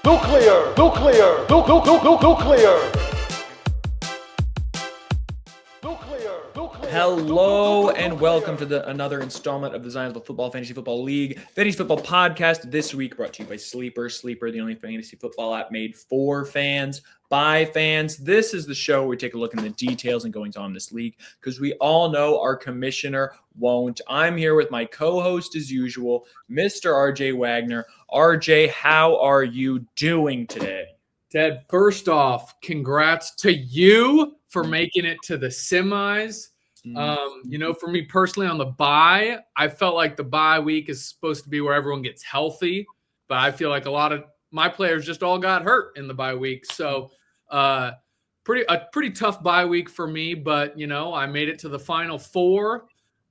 Nuclear. Hello and welcome to another installment of the Zionsville Football Fantasy Football League Fantasy Football Podcast. This week brought to you by Sleeper. Sleeper, the only fantasy football app made for fans by fans. This is the show where we take a look at the details and goings on in this league because we all know our commissioner won't. I'm here with my co-host as usual, Mr. RJ Wagner. RJ, how are you doing today? Ted, first off, congrats to you for making it to the semis. For me personally on the bye, I felt like the bye week is supposed to be where everyone gets healthy, but I feel like a lot of my players just all got hurt in the bye week. So pretty tough bye week for me, but I made it to the final four.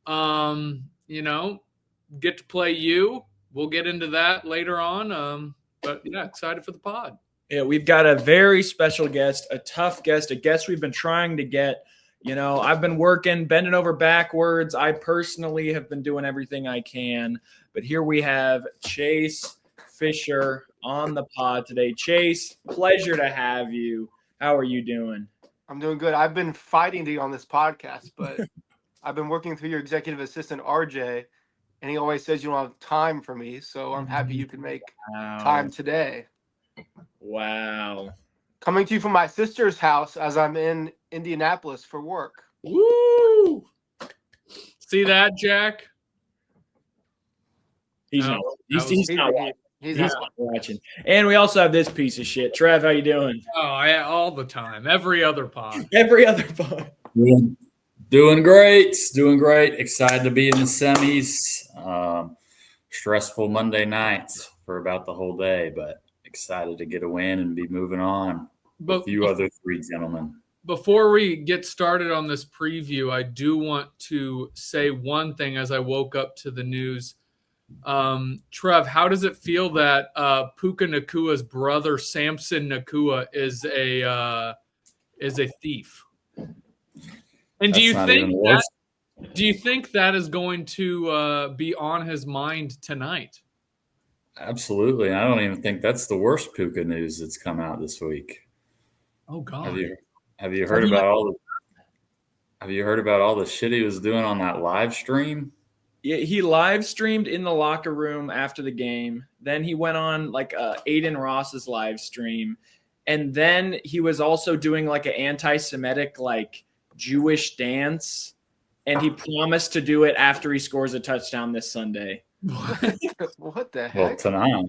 Get to play you. We'll get into that later on. But excited for the pod. Yeah, we've got a very special guest, a tough guest, a guest we've been trying to get. I've been working, bending over backwards. I personally have been doing everything I can. But here we have Chase Fisher on the pod today. Chase, pleasure to have you. How are you doing? I'm doing good. I've been fighting to get on this podcast, but I've been working through your executive assistant, RJ, and he always says you don't have time for me. So I'm happy you can make time today. Wow. Coming to you from my sister's house as I'm in Indianapolis for work. Woo! See that, Jack? He's not watching. And we also have this piece of shit. Trev, how you doing? Oh, yeah, all the time. Every other pod. Doing great. Excited to be in the semis. Stressful Monday nights for about the whole day, but excited to get a win and be moving on with you other three gentlemen. Before we get started on this preview, I do want to say one thing as I woke up to the news. Trev, how does it feel that Puka Nakua's brother, Samson Nakua, is a thief? And do you think that is going to be on his mind tonight? Absolutely. I don't even think that's the worst Puka news that's come out this week. Oh God! Have you heard about all the shit he was doing on that live stream? Yeah, he live streamed in the locker room after the game. Then he went on like Aiden Ross's live stream, and then he was also doing like an anti-Semitic like Jewish dance, and he promised to do it after he scores a touchdown this Sunday. What the heck? Well, tonight.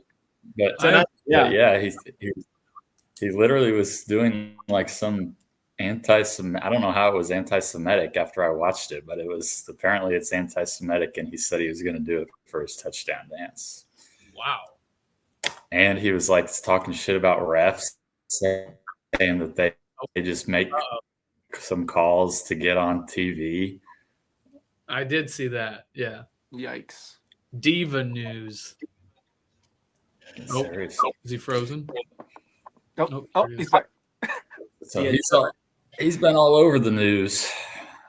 He literally was doing like some anti-Semitic. I don't know how it was anti-Semitic after I watched it, but apparently it's anti-Semitic, and he said he was going to do it for his touchdown dance. Wow. And he was like talking shit about refs, saying that they just make some calls to get on TV. I did see that. Yeah. Yikes. Diva news. Is he frozen? Nope. He's back. So he's been all over the news.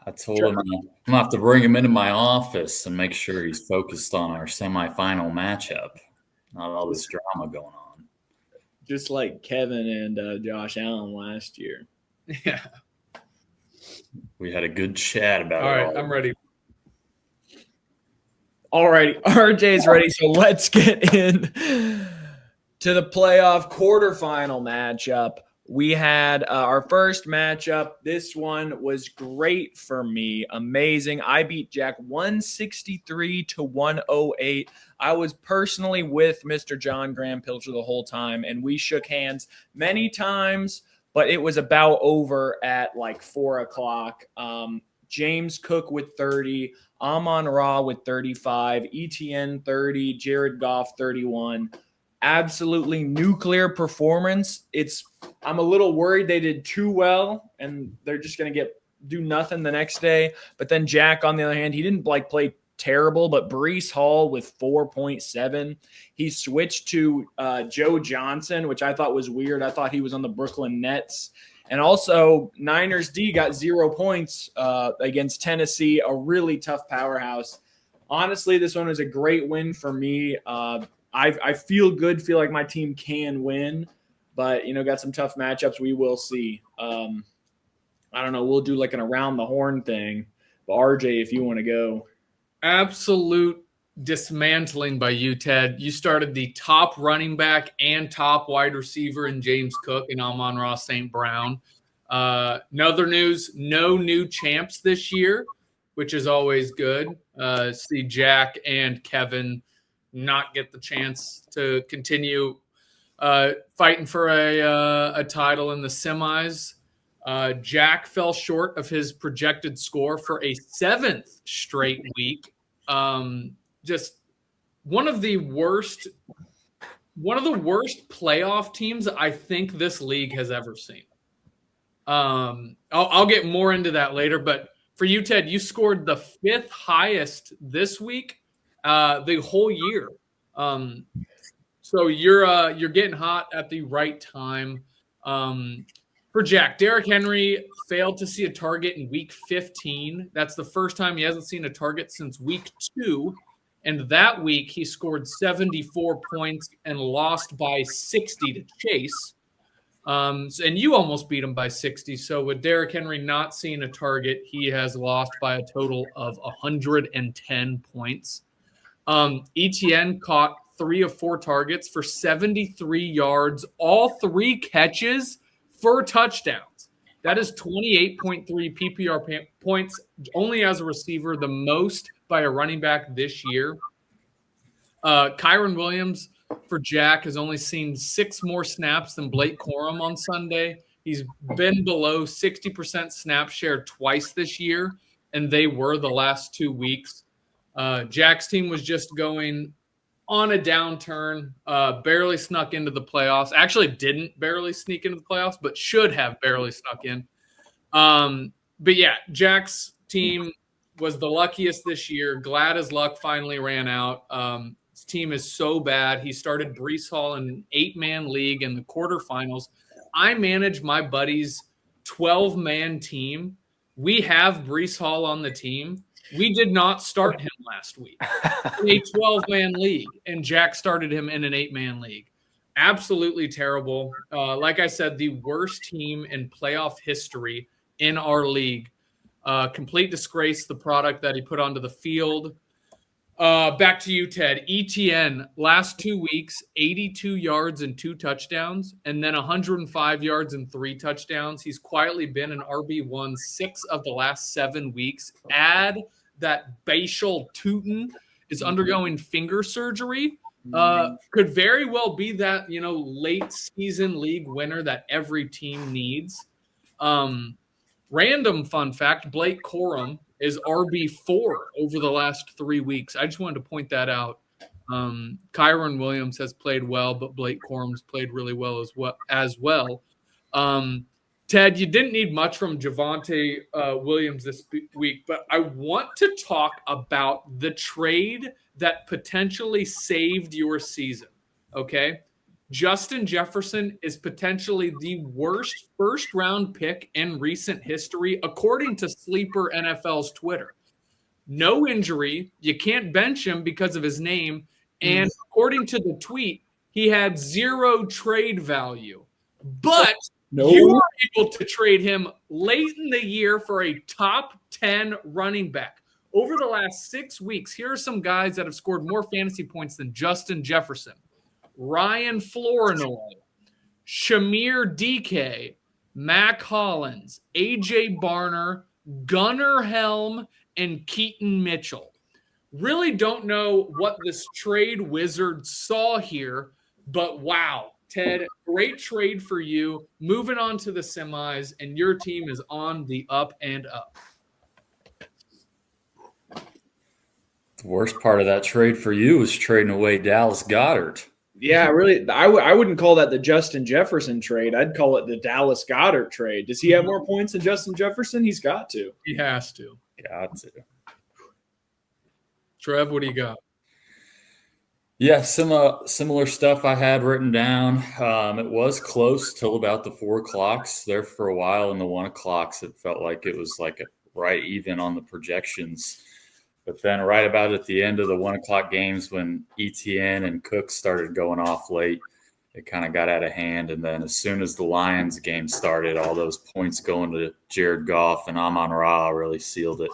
I told him I'm going to have to bring him into my office and make sure he's focused on our semifinal matchup, not all this drama going on. Just like Kevin and Josh Allen last year. Yeah. We had a good chat about all it. All right, I'm ready. All right, RJ's ready, so let's get in to the playoff quarterfinal matchup. We had our first matchup. This one was great for me. Amazing. I beat Jack 163-108. I was personally with Mr. John Graham Pilcher the whole time, and we shook hands many times, but it was about over at like 4 o'clock. James Cook with 30, Amon-Ra with 35, ETN 30, Jared Goff 31. Absolutely nuclear performance. I'm a little worried they did too well and they're just going to do nothing the next day. But then Jack, on the other hand, he didn't play terrible, but Breece Hall with 4.7. He switched to Joe Johnson, which I thought was weird. I thought he was on the Brooklyn Nets. And also, Niners D got 0 points against Tennessee, a really tough powerhouse. Honestly, this one was a great win for me. I feel good, feel like my team can win, but, got some tough matchups. We will see. I don't know. We'll do like an around the horn thing. But RJ, if you want to go. Absolute dismantling by you, Ted. You started the top running back and top wide receiver in James Cook and Amon-Ra St. Brown. Another news, no new champs this year, which is always good. See Jack and Kevin not get the chance to continue fighting for a title in the semis. Jack fell short of his projected score for a 7th straight week. Just one of the worst playoff teams I think this league has ever seen. I'll get more into that later, but for you, Ted, you scored the 5th highest this week, the whole year. So you're getting hot at the right time. For Jack, Derrick Henry failed to see a target in week 15. That's the first time he hasn't seen a target since week 2. And that week he scored 74 points and lost by 60 to Chase. And you almost beat him by 60. So with Derrick Henry not seeing a target, he has lost by a total of 110 points. ETN caught 3 of 4 targets for 73 yards, all 3 catches for touchdowns. That is 28.3 PPR points only as a receiver, the most by a running back this year. Kyron Williams for Jack has only seen 6 more snaps than Blake Corum on Sunday. He's been below 60% snap share twice this year, and they were the last 2 weeks. Jack's team was just going on a downturn, barely snuck into the playoffs. Actually didn't barely sneak into the playoffs, but should have barely snuck in. But yeah, Jack's team was the luckiest this year. Glad his luck finally ran out. His team is so bad. He started Breece Hall in an 8-man league in the quarterfinals. I manage my buddy's 12-man team. We have Breece Hall on the team. We did not start him last week in a 12-man league, and Jack started him in an 8-man league. Absolutely terrible. Like I said, the worst team in playoff history in our league. Complete disgrace, the product that he put onto the field. Back to you, Ted. ETN, last 2 weeks, 82 yards and 2 touchdowns, and then 105 yards and 3 touchdowns. He's quietly been an RB1 6 of the last 7 weeks. Add that Bashal Tootin is undergoing finger surgery. Could very well be that, late season league winner that every team needs. Random fun fact, Blake Corum is RB4 over the last 3 weeks. I just wanted to point that out. Kyron Williams has played well, but Blake Corum's played really well as well. Ted, you didn't need much from Javonte Williams this week, but I want to talk about the trade that potentially saved your season, okay? Justin Jefferson is potentially the worst first-round pick in recent history, according to Sleeper NFL's Twitter. No injury. You can't bench him because of his name. And according to the tweet, he had 0 trade value. But you were able to trade him late in the year for a top 10 running back. Over the last 6 weeks, here are some guys that have scored more fantasy points than Justin Jefferson. Ryan Flournoy, Shamir DK, Mac Hollins, AJ Barner, Gunnar Helm, and Keaton Mitchell. Really don't know what this trade wizard saw here, but wow, Ted, great trade for you. Moving on to the semis, and your team is on the up and up. The worst part of that trade for you was trading away Dallas Goedert. Yeah, really. I wouldn't call that the Justin Jefferson trade. I'd call it the Dallas Goedert trade. Does he have more points than Justin Jefferson? He's got to. He has to. Got to. Trev, what do you got? Yeah, similar stuff I had written down. It was close till about the 4 o'clocks there for a while. In the 1 o'clocks, it felt like it was like right even on the projections. But then right about at the end of the 1 o'clock games when ETN and Cook started going off late, it kind of got out of hand. And then as soon as the Lions game started, all those points going to Jared Goff and Amon-Ra really sealed it.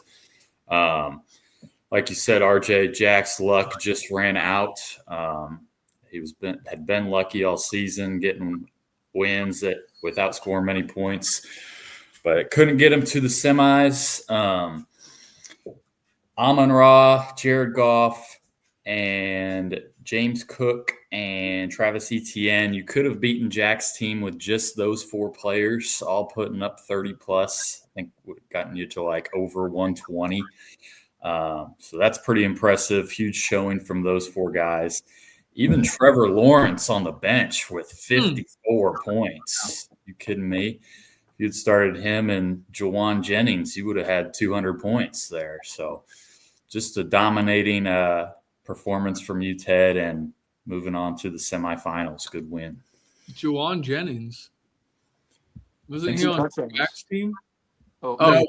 Like you said, RJ, Jack's luck just ran out. He had been lucky all season getting wins without scoring many points, but it couldn't get him to the semis. Amon-Ra, Jared Goff, and James Cook and Travis Etienne. You could have beaten Jack's team with just those 4 players, all putting up 30 plus. I think would have gotten you to like over 120. So that's pretty impressive. Huge showing from those 4 guys. Even Trevor Lawrence on the bench with 54 points. You kidding me? If you'd started him and Jawan Jennings, you would have had 200 points there. So just a dominating performance from you, Ted, and moving on to the semifinals. Good win. Jawan Jennings. Wasn't he on Jack's team? Oh, no,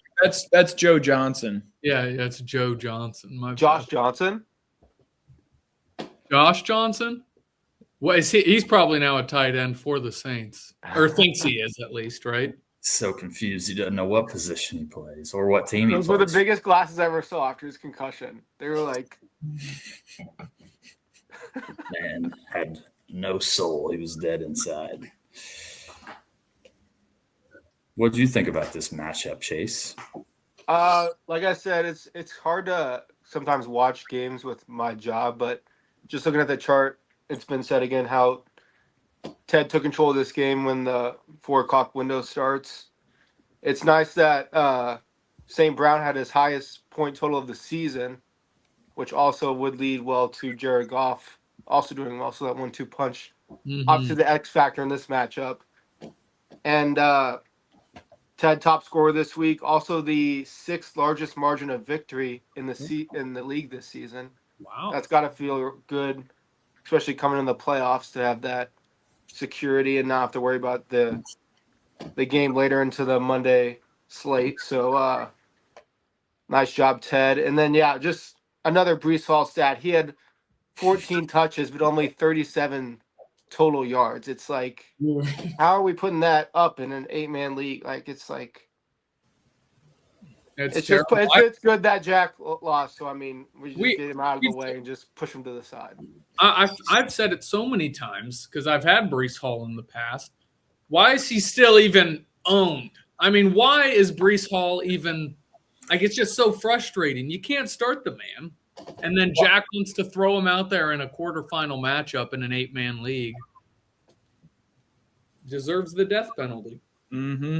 that's Joe Johnson. Yeah, it's Joe Johnson. Josh Johnson? Josh Johnson? What is he? He's probably now a tight end for the Saints, or thinks he is at least, right? So confused. He doesn't know what position he plays or what team he plays. Those were the biggest glasses I ever saw after his concussion. They were like... Man had no soul. He was dead inside. What did you think about this matchup, Chase? Like I said, it's hard to sometimes watch games with my job, but just looking at the chart, it's been said again how Ted took control of this game when the 4 o'clock window starts. It's nice that St. Brown had his highest point total of the season, which also would lead well to Jared Goff also doing well. So that 1-2 punch, obviously the X factor in this matchup. And Ted, top scorer this week, also the 6th largest margin of victory in the league this season. Wow, that's got to feel good, especially coming in the playoffs, to have that security and not have to worry about the game later into the Monday slate. So nice job, Ted. And then just another Breece Hall stat. He had 14 touches, but only 37 total yards. It's like, how are we putting that up in an 8-man league? Like, it's like, it's good that Jack lost. So I mean, we just get him out of the way and just push him to the side. I've said it so many times because I've had Breece Hall in the past. Why is he still even owned? I mean, why is Breece Hall even like? It's just so frustrating. You can't start the man, and then Jack wants to throw him out there in a quarterfinal matchup in an 8-man league. Deserves the death penalty. Mm-hmm.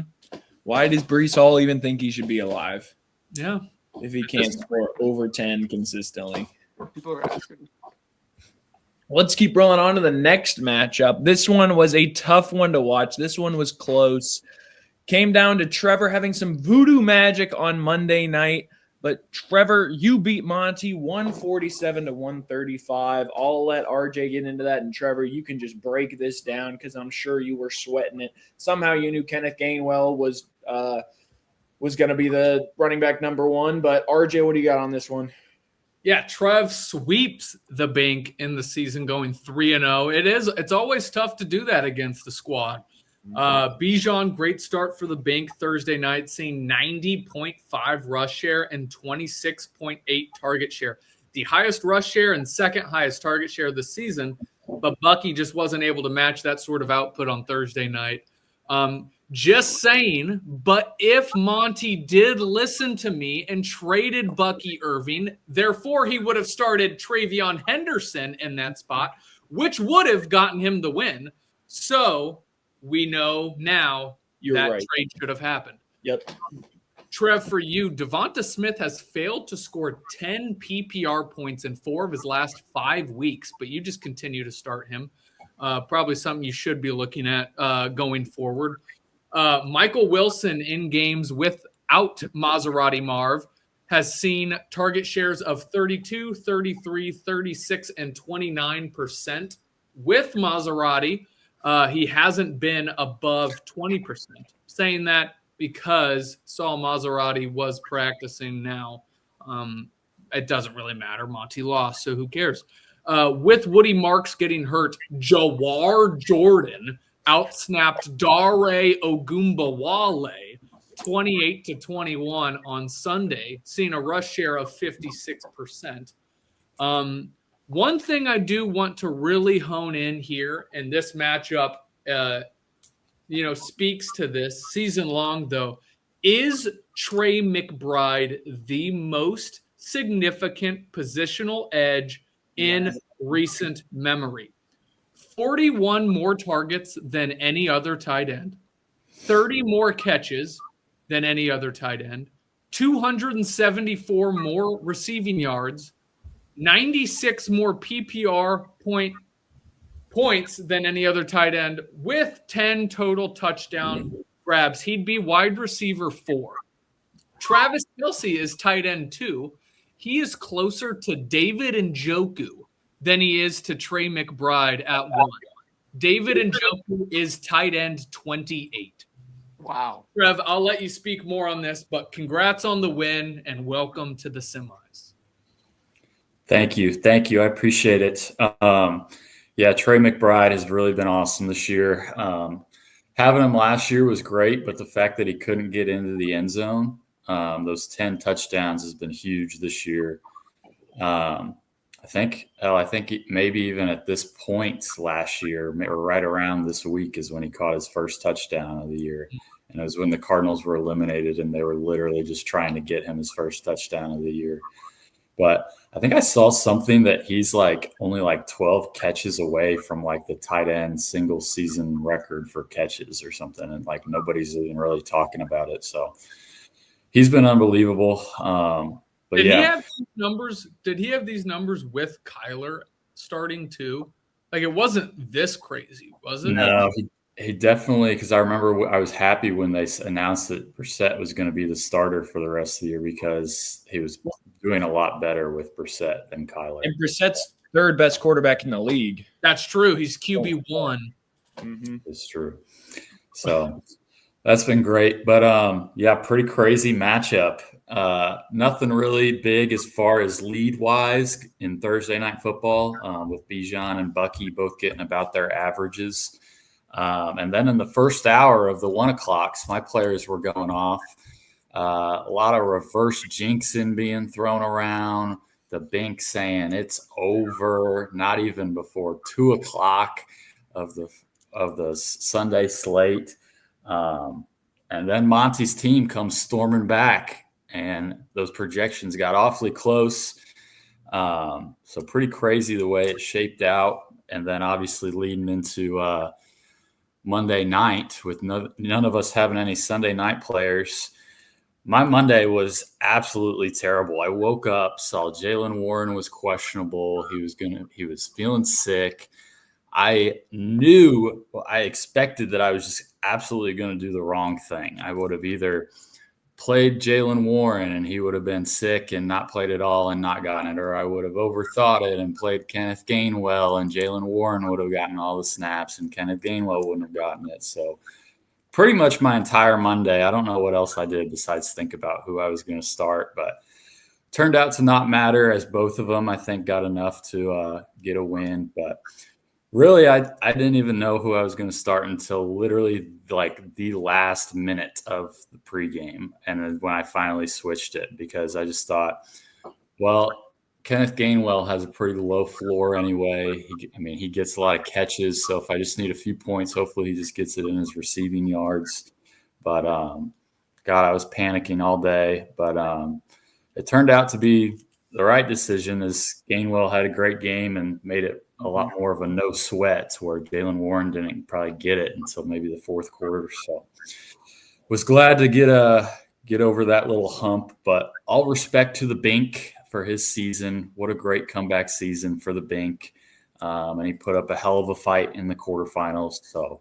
Why does Breece Hall even think he should be alive? Yeah. If he can't score over 10 consistently. People are asking. Let's keep rolling on to the next matchup. This one was a tough one to watch. This one was close. Came down to Trevor having some voodoo magic on Monday night. But Trevor, you beat Monty 147-135. I'll let RJ get into that. And Trevor, you can just break this down because I'm sure you were sweating it. Somehow you knew Kenneth Gainwell was going to be the running back number 1. But RJ, what do you got on this one? Yeah, Trev sweeps the bank in the season going 3-0. It's always tough to do that against the squad. Bijan, great start for the bank Thursday night, seeing 90.5 rush share and 26.8 target share. The highest rush share and second highest target share of the season, but Bucky just wasn't able to match that sort of output on Thursday night. Just saying, but if Monty did listen to me and traded Bucky Irving, therefore he would have started Travion Henderson in that spot, which would have gotten him the win. So we know now that trade should have happened. Yep. Trev, for you, Devonta Smith has failed to score 10 PPR points in 4 of his last 5 weeks, but you just continue to start him. Probably something you should be looking at going forward. Michael Wilson in games without Maserati Marv has seen target shares of 32, 33, 36, and 29%. With Maserati, he hasn't been above 20%. Saying that because Saul Maserati was practicing now it doesn't really matter. Monty lost, so who cares? With Woody Marks getting hurt, Jawar Jordan outsnapped Dare Ogunbowale 28-21 on Sunday, seeing a rush share of 56%. One thing I do want to really hone in here, and this matchup, speaks to this season long, though, is Trey McBride the most significant positional edge in recent memory? 41 more targets than any other tight end, 30 more catches than any other tight end, 274 more receiving yards, 96 more PPR points than any other tight end, with 10 total touchdown grabs. He'd be wide receiver 4. Travis Kelce is tight end 2. He is closer to David Njoku than he is to Trey McBride at 1. David Njoku is tight end 28. Wow. Trev, I'll let you speak more on this, but congrats on the win and welcome to the semis. Thank you. I appreciate it. Trey McBride has really been awesome this year. Having him last year was great, but the fact that he couldn't get into the end zone, those 10 touchdowns has been huge this year. I think maybe even at this point last year, or right around this week, is when he caught his first touchdown of the year. And it was when the Cardinals were eliminated and they were literally just trying to get him his first touchdown of the year. But I think I saw something that he's only 12 catches away from the tight end single season record for catches or something. And nobody's even really talking about it. So he's been unbelievable. Did he have these numbers? Did he have these numbers with Kyler starting too? It wasn't this crazy, was it? No, he definitely, because I remember I was happy when they announced that Brissett was going to be the starter for the rest of the year, because he was doing a lot better with Brissett than Kyler. And Brissett's third best quarterback in the league. That's true. He's QB1. Mm-hmm. It's true. So that's been great. But pretty crazy matchup. Nothing really big as far as lead-wise in Thursday Night Football, with Bijan and Bucky both getting about their averages. And then in the first hour of the 1 o'clocks, my players were going off. A lot of reverse jinxing being thrown around. The Bink saying it's over, not even before 2 o'clock of the Sunday slate. And then Monty's team comes storming back, and those projections got awfully close. So pretty crazy the way it shaped out. And then obviously leading into Monday night with none of us having any Sunday night players. My Monday was absolutely terrible. I woke up, saw Jaylen Warren was questionable. He was feeling sick. I expected that I was just absolutely going to do the wrong thing. I would have either played Jaylen Warren and he would have been sick and not played at all and not gotten it, or I would have overthought it and played Kenneth Gainwell and Jaylen Warren would have gotten all the snaps and Kenneth Gainwell wouldn't have gotten it. So pretty much my entire Monday, I don't know what else I did besides think about who I was going to start, but turned out to not matter, as both of them, I think, got enough to get a win. But really, I didn't even know who I was going to start until literally the last minute of the pregame. And then when I finally switched it, because I just thought, well, Kenneth Gainwell has a pretty low floor anyway. He gets a lot of catches. So if I just need a few points, hopefully he just gets it in his receiving yards. But God, I was panicking all day. But it turned out to be the right decision, as Gainwell had a great game and made it a lot more of a no sweat, where Jaylen Warren didn't probably get it until maybe the fourth quarter. So was glad to get over that little hump. But all respect to the Bink for his season. What a great comeback season for the Bink. And he put up a hell of a fight in the quarterfinals. So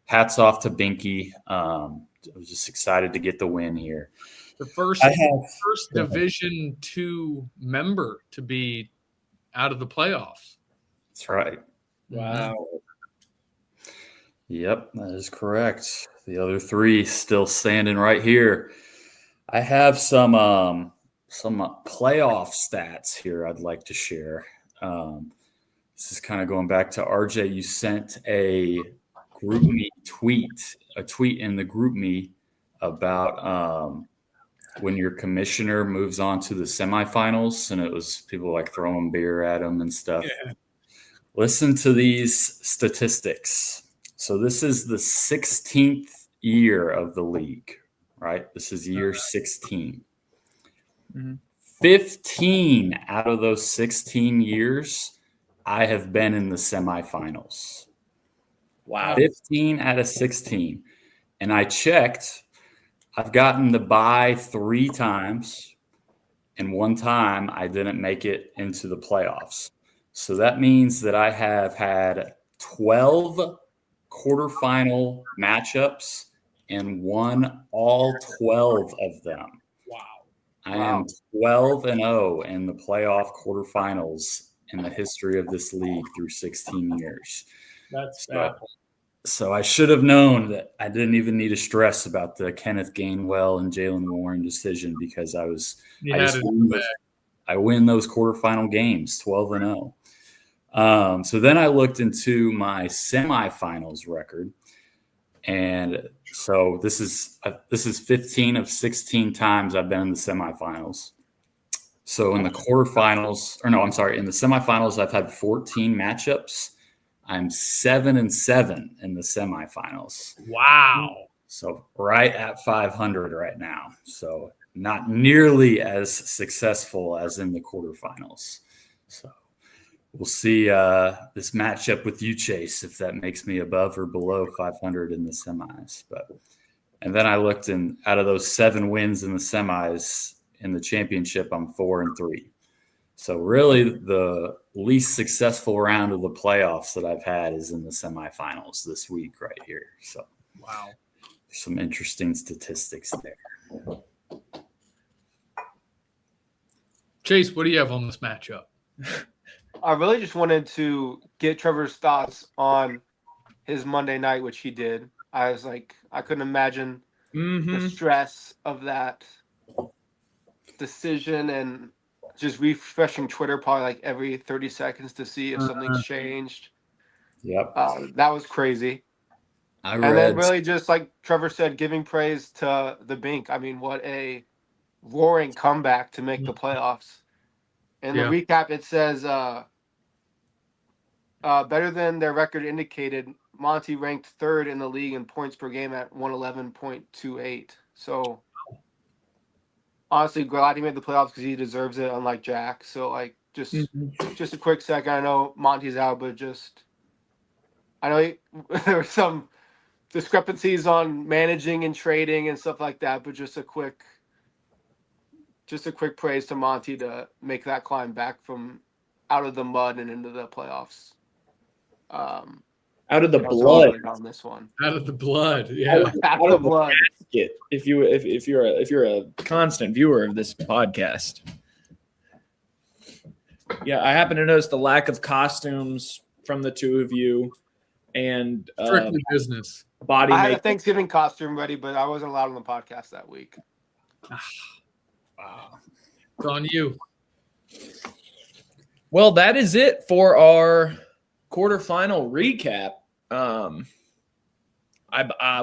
hats off to Binky. I was just excited to get the win here. The first Division II member to be out of the playoffs. That's right. Wow. Yep, that is correct. The other three still standing right here. I have some playoff stats here I'd like to share. This is kind of going back to RJ. You sent a tweet in the group me about when your commissioner moves on to the semifinals, and it was people like throwing beer at him and stuff. Yeah. Listen to these statistics. So this is the 16th year of the league, right? This is year 16. Mm-hmm. 15 out of those 16 years, I have been in the semifinals. Wow. 15 out of 16. And I checked, I've gotten the bye 3 times, and 1 time I didn't make it into the playoffs. So that means that I have had 12 quarterfinal matchups and won all 12 of them. Wow. I am 12-0 in the playoff quarterfinals in the history of this league through 16 years. That's So I should have known that I didn't even need to stress about the Kenneth Gainwell and Jalen Warren decision, because I win those quarterfinal games 12-0. So then I looked into my semifinals record, and so this is 15 of 16 times I've been in the semifinals. So in the in the semifinals, I've had 14 matchups. I'm 7-7 in the semifinals. Wow. So right at 500 right now. So not nearly as successful as in the quarterfinals. So we'll see this matchup with you, Chase, if that makes me above or below 500 in the semis. And then I looked, and out of those 7 wins in the semis in the championship, I'm 4-3. So really the least successful round of the playoffs that I've had is in the semifinals this week right here. So wow. Some interesting statistics there. Chase, what do you have on this matchup? I really just wanted to get Trevor's thoughts on his Monday night, which he did. I was like, I couldn't imagine the stress of that decision and just refreshing Twitter probably like every 30 seconds to see if something's changed. Yep. That was crazy. And then really just like Trevor said, giving praise to the Bink. I mean, what a roaring comeback to make the playoffs. In the recap, it says better than their record indicated, Monty ranked 3rd in the league in points per game at 111.28. So honestly, glad he made the playoffs because he deserves it, unlike Jack. So like just a quick second. I know Monty's out, but I know there were some discrepancies on managing and trading and stuff like that, but just a quick praise to Monty to make that climb back from out of the mud and into the playoffs. Out of the blood on this one. Out of the blood, yeah. Out of the blood. If you're a constant viewer of this podcast, yeah, I happen to notice the lack of costumes from the two of you, and strictly business. Body. I had a Thanksgiving costume ready, but I wasn't allowed on the podcast that week. Wow, it's on you. Well, that is it for our quarterfinal recap.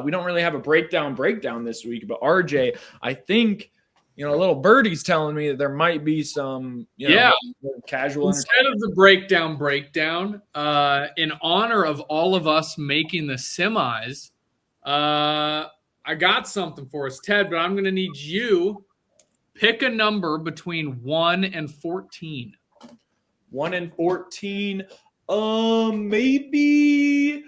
We don't really have a breakdown this week, but RJ, I think a little birdie's telling me that there might be some casual. Instead of the breakdown, in honor of all of us making the semis, I got something for us, Ted. But I'm going to need you pick a number between 1 and 14. 1 and 14. Maybe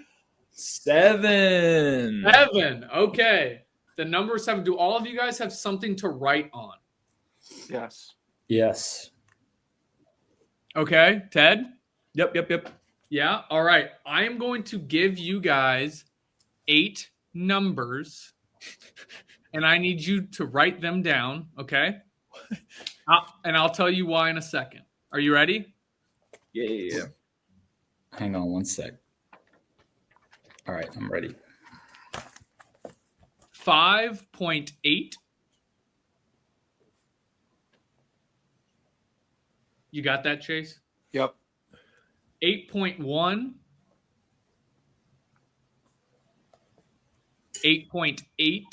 7. 7. Okay. The number 7. Do all of you guys have something to write on? Yes. Okay. Ted? Yep. Yeah. All right. I am going to give you guys 8 numbers, and I need you to write them down. Okay. And I'll tell you why in a second. Are you ready? Yeah. Hang on one sec. All right, I'm ready. 5.8, You got that, Chase? Yep. 8.1, 8.8,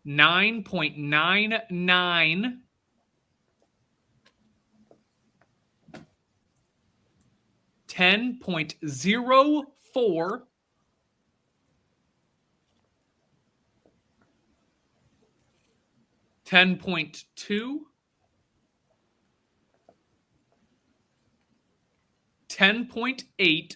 9.99, 10.04, 10.2, 10.8,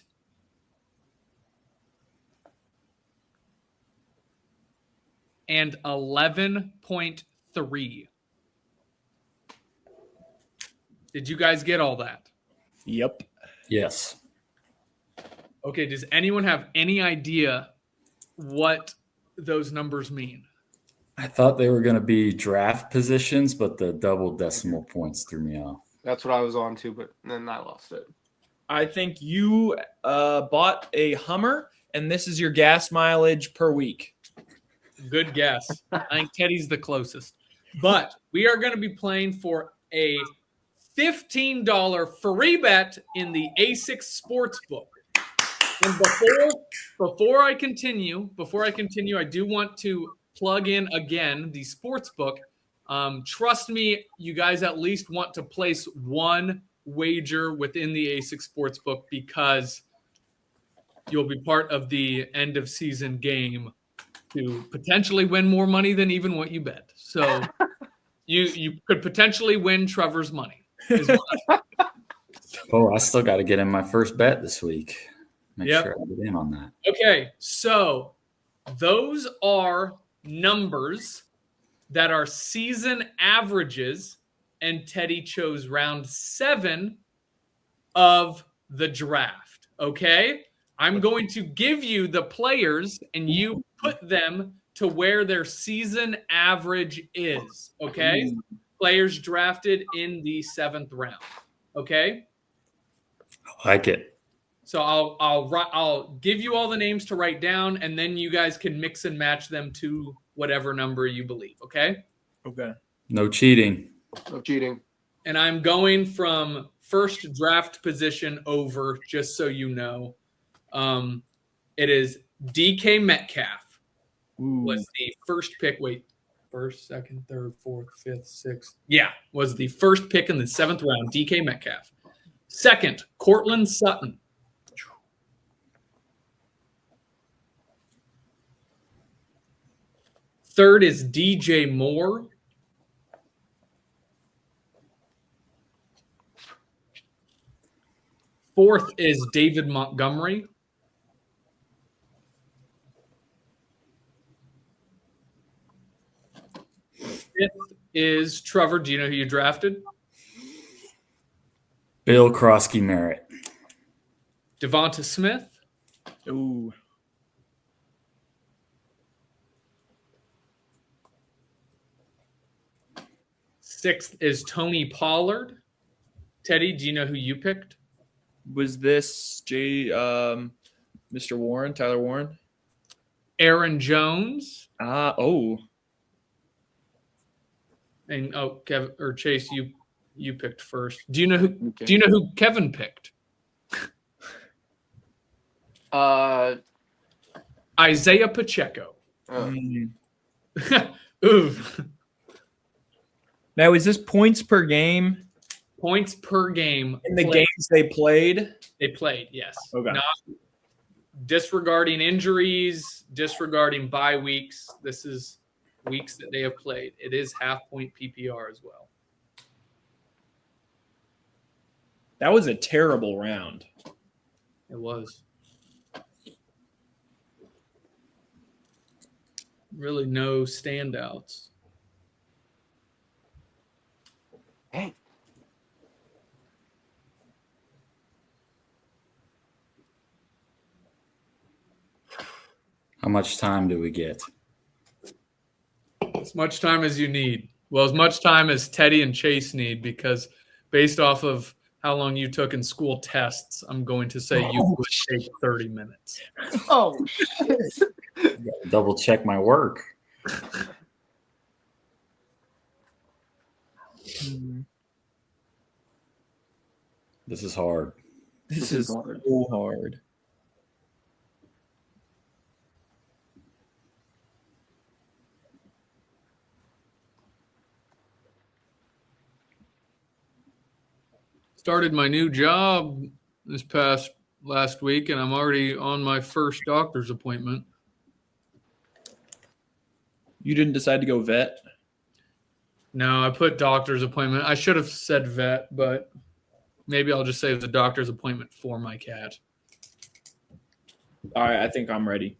and 11.3. Did you guys get all that? Yep. Yes. Okay, does anyone have any idea what those numbers mean? I thought they were going to be draft positions, but the double decimal points threw me off. That's what I was on to, but then I lost it. I think you bought a Hummer, and this is your gas mileage per week. Good guess. I think Teddy's the closest. But we are going to be playing for a $15 free bet in the A6 Sportsbook. And before I continue, I do want to plug in again the Sportsbook. Trust me, you guys at least want to place one wager within the A6 Sportsbook because you'll be part of the end of season game to potentially win more money than even what you bet. So you could potentially win Trevor's money. Oh, I still got to get in my first bet this week. Make Yep. sure I get in on that. Okay, so those are numbers that are season averages, and Teddy chose round 7 of the draft. Okay? I'm going to give you the players, and you put them to where their season average is. Okay? Players drafted in the 7th round. Okay? I like it. So I'll give you all the names to write down, and then you guys can mix and match them to whatever number you believe. Okay? Okay. No cheating. No cheating. And I'm going from first draft position over, just so you know. It is DK Metcalf was the first pick. Wait, first, second, third, fourth, fifth, sixth. Yeah, was the first pick in the 7th round, DK Metcalf. Second, Cortland Sutton. Third is DJ Moore. Fourth is David Montgomery. Fifth is Trevor. Do you know who you drafted? Bill Krosky Merritt. Devonta Smith. Ooh. Sixth is Tony Pollard. Teddy, do you know who you picked? Was this Mr. Warren, Tyler Warren? Aaron Jones. Oh. And Kevin or Chase, you picked first. Do you know who? Okay. Do you know who Kevin picked? Isaiah Pacheco. Ooh. Now, is this points per game? Points per game In the games they played? They played, yes. Okay. Not disregarding injuries, disregarding bye weeks. This is weeks that they have played. It is half-point PPR as well. That was a terrible round. It was. Really no standouts. Hey. How much time do we get? As much time as you need. Well, as much time as Teddy and Chase need, because based off of how long you took in school tests, I'm going to say you would take 30 minutes. Oh, shit. Double check my work. This is hard. This is hard. so hard. Started my new job last week, and I'm already on my first doctor's appointment. You didn't decide to go vet? No, I put doctor's appointment. I should have said vet, but maybe I'll just say it's a doctor's appointment for my cat. All right, I think I'm ready.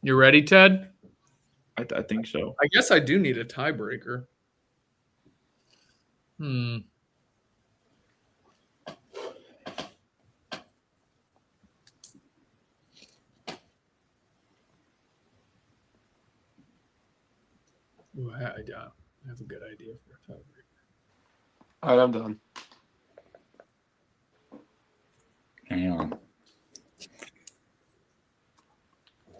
You ready, Ted? I think so. I guess I do need a tiebreaker. Ooh, I have a good idea for a tiebreaker. All right, I'm done. Hang on.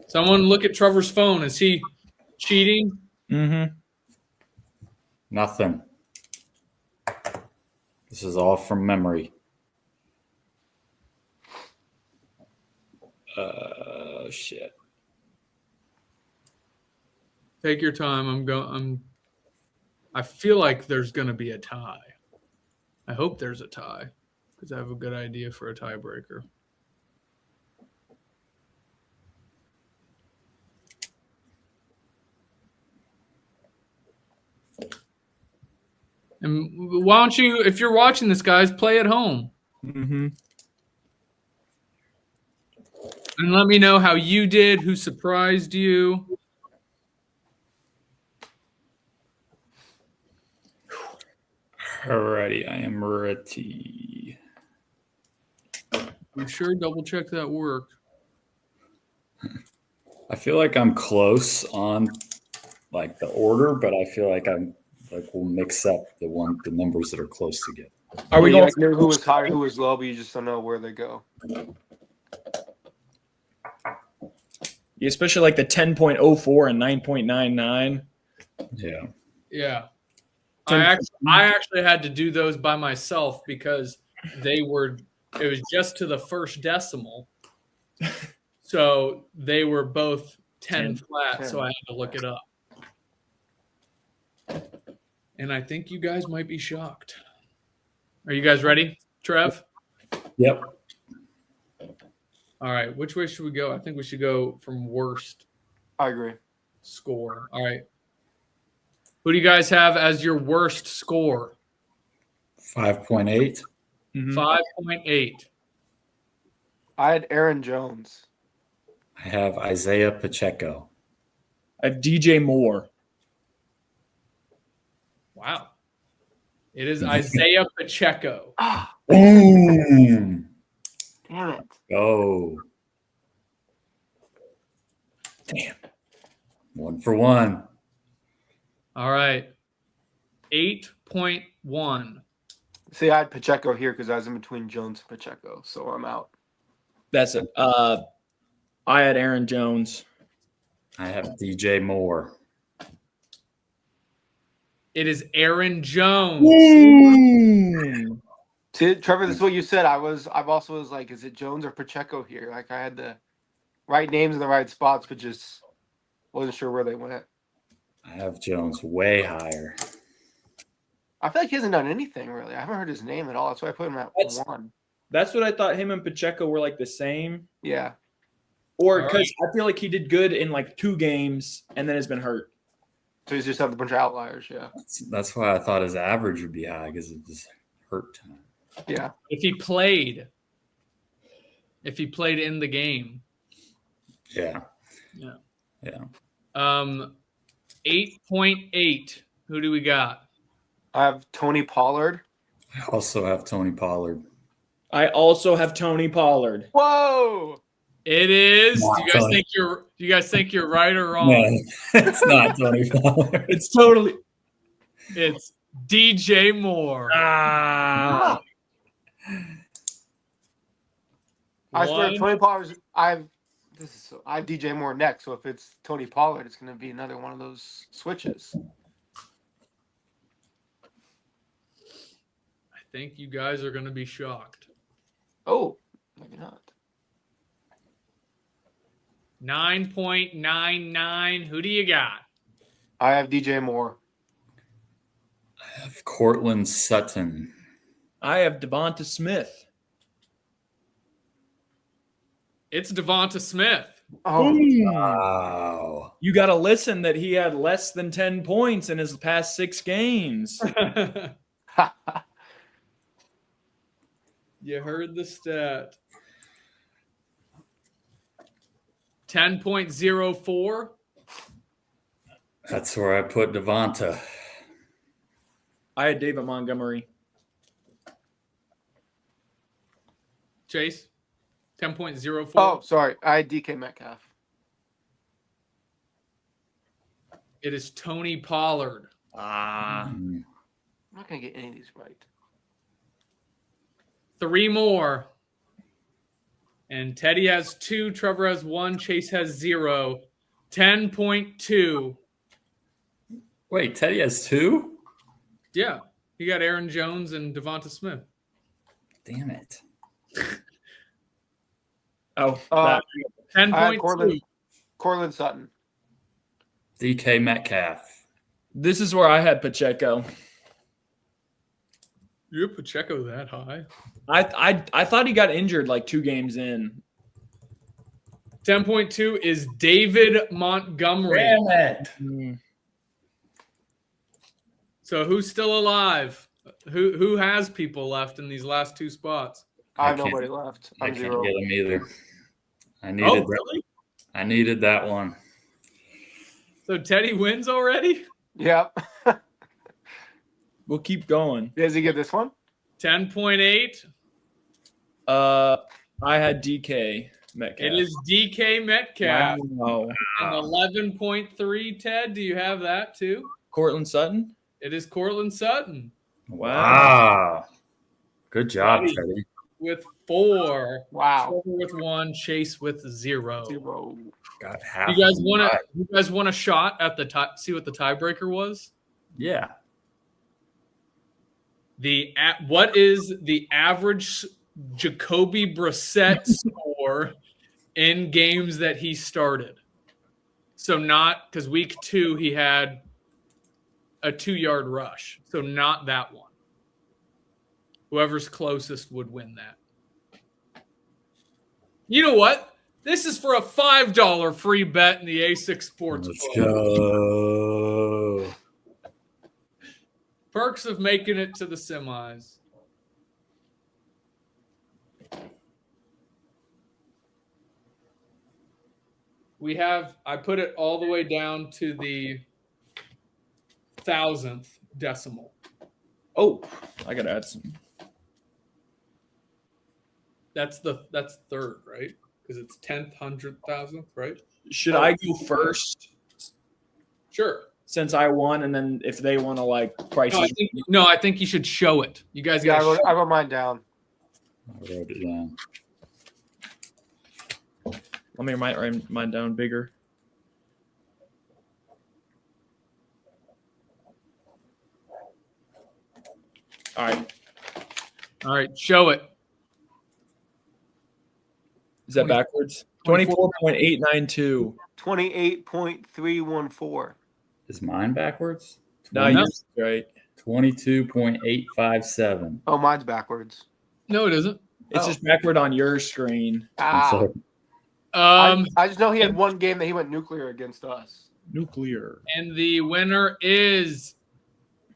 Someone look at Trevor's phone. Is he cheating? Mm-hmm. Nothing. This is all from memory. Shit. Take your time. I feel like there's going to be a tie. I hope there's a tie because I have a good idea for a tiebreaker. And why don't you, if you're watching this, guys, play at home. Mm-hmm. And let me know how you did, who surprised you. Alrighty, I am ready. I'm sure double check that worked. I feel like I'm close on like the order, but I feel like we'll mix up the numbers that are close together. Are we You going know who was high, who was low, but you just don't know where they go. especially like the 10.04 and 9.99? Yeah. Yeah. I actually had to do those by myself because it was just to the first decimal. So they were both 10 flat, 10. so I had to look it up. And I think you guys might be shocked. Are you guys ready, Trev? Yep. All right. Which way should we go? I think we should go from worst I agree. score. All right. Who do you guys have as your worst score? 5.8. Mm-hmm. 5.8. I had Aaron Jones. I have Isaiah Pacheco. I have DJ Moore. Wow. It is Isaiah Pacheco. Ah, Boom. damn it. Go. Damn. 1 for 1. All right. 8.1. See, I had Pacheco here because I was in between Jones and Pacheco, so I'm out. That's it. I had Aaron Jones. I have DJ Moore. It is Aaron Jones. See, Trevor, this is what you said. I've also was like, is it Jones or Pacheco here? Like I had the right names in the right spots, but just wasn't sure where they went. I have Jones way higher. I feel like he hasn't done anything really. I haven't heard his name at all. That's why I put him at one. That's what I thought. Him and Pacheco were like the same. Yeah. Or because I feel like he did good in like 2 games and then has been hurt. So he's just have a bunch of outliers. Yeah. That's why I thought his average would be high because it was hurt time. Yeah. If he played in the game. Yeah. Yeah. Yeah. 8.8. Who do we got? I have Tony Pollard. I also have Tony Pollard. I also have Tony Pollard. Whoa. It is. Not Do you guys think you're right or wrong? No, it's not Tony Pollard. It's totally. It's DJ Moore. Ah. I swear Tony Pollard. I have DJ Moore next. So if it's Tony Pollard, it's going to be another one of those switches. think you guys are going to be shocked. Oh, maybe not. 9.99. Who do you got? I have DJ Moore. I have Cortland Sutton. I have Devonta Smith. It's Devonta Smith. Oh, Wow. You got to listen that he had less than 10 points in his past 6 games. You heard the stat. 10.04. That's where I put Devonta. I had David Montgomery. Chase, 10.04. oh, sorry. I had DK Metcalf. It is Tony Pollard. I'm not going to get any of these right. 3 more. And Teddy has 2, Trevor has 1, Chase has 0. 10.2. Wait, Teddy has 2? Yeah. You got Aaron Jones and Devonta Smith. Damn it. Oh, I had 10.2. Cortland Sutton. DK Metcalf. this is where I had Pacheco. You have Pacheco that high? I thought he got injured like 2 games in. 10.2 is David Montgomery. Damn it. So who's still alive? Who has people left in these last 2 spots? I have I can't- nobody left. I I'm can't 0. get him either. I Oh, needed really? I needed that one. So Teddy wins already? Yep. We'll keep going. Does he get this one? 10.8. I had DK Metcalf. It is DK Metcalf. Wow. And 11.3, Ted, do you have that too? Cortland Sutton. It is Cortland Sutton Wow. Good job, Teddy. Teddy. with 4. Wow. Trevor with 1, Chase with 0. 0. Got half. You guys want right. to? You guys want a shot at the see what the tiebreaker was? Yeah. What is the average Jacoby Brissett score in games that he started? So not because week 2 he had a 2-yard rush, so not that one. Whoever's closest would win that. You know what? This is for a $5 free bet in the A6 Sports Let's Book. go. Perks of making it to the semis. I put it all the way down to the 1,000th decimal. Oh, I gotta add some. That's third, right? Because it's 10th, 100th, 1,000th, right? Should I go first Sure. since I won, and then if they want to like price No, I think you should show it. You guys Yeah, got. I wrote mine down. I wrote it down. let me write mine down bigger. All right, Show it. is that backwards? 24.892. 28.314. Is mine backwards? No, yours is right. 22.857. Oh, mine's backwards. No, it isn't. It's Oh. just backward on your screen. Ah. Um, I just know he had one game that he went nuclear against us. Nuclear. and the winner is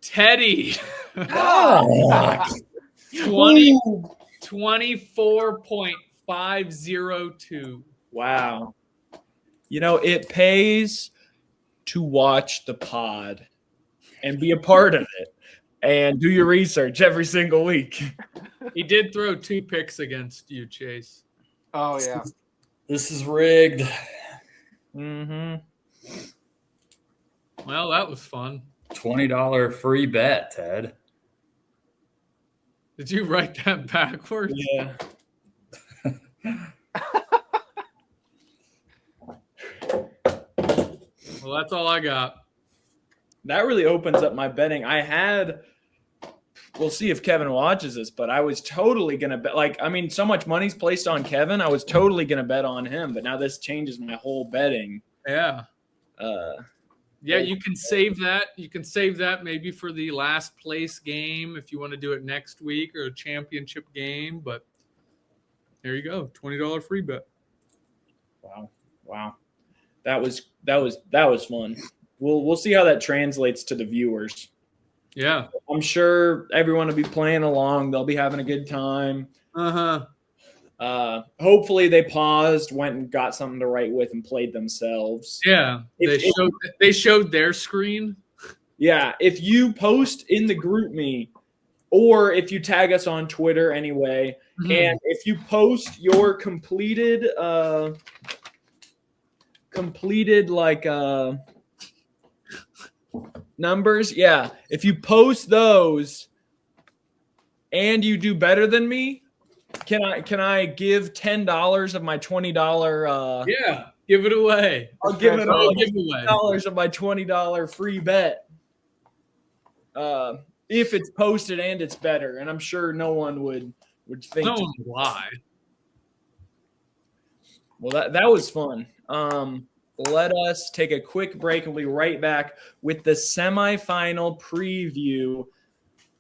Teddy. Oh, 24.502. Wow. You know, it pays to watch the pod and be a part of it and do your research every single week. He did throw 2 picks against you, Chase. Oh, yeah. this is rigged. Mm-hmm. Well, that was fun. $20 free bet, Ted. Did you write that backwards? Yeah. Well, that's all I got. That really opens up my betting. I had we'll see if Kevin watches this, but I was totally going to bet. Like, I mean, so much money's placed on Kevin. I was totally going to bet on him, but now this changes my whole betting. Yeah. Yeah, you can save that. You can save that maybe for the last place game if you want to do it next week or a championship game. But there you go, $20 free bet. Wow. That was fun. We'll see how that translates to the viewers. Yeah. I'm sure everyone will be playing along. They'll be having a good time. Hopefully they paused, went and got something to write with and played themselves. Yeah. They showed their screen. Yeah. If you post in the group me, or if you tag us on Twitter anyway, and if you post your completed like numbers, yeah. If you post those and you do better than me, can I give $10 of my $20? Yeah, give it away. I'll give it away. $10 of my $20 free bet. If it's posted and it's better, and I'm sure no one would think. No one would lie. Well, that was fun. Let us take a quick break and we'll be right back with the semifinal preview.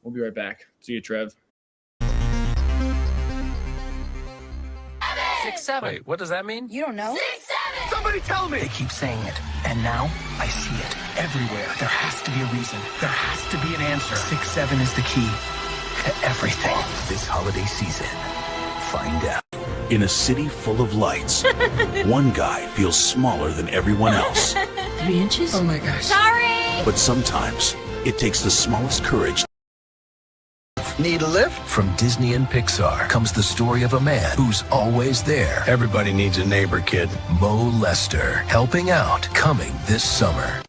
We'll be right back. See you, Trev. 6-7. Wait, what does that mean? You don't know? 6-7. Somebody tell me! They keep saying it, and now I see it everywhere. There has to be a reason. There has to be an answer. 6-7 is the key to everything. This holiday season, find out. In a city full of lights, one guy feels smaller than everyone else. 3 inches? Oh my gosh. Sorry! But sometimes it takes the smallest courage. Need a lift? From Disney and Pixar comes the story of a man who's always there. Everybody needs a neighbor, kid. Mo Lester, helping out, coming this summer.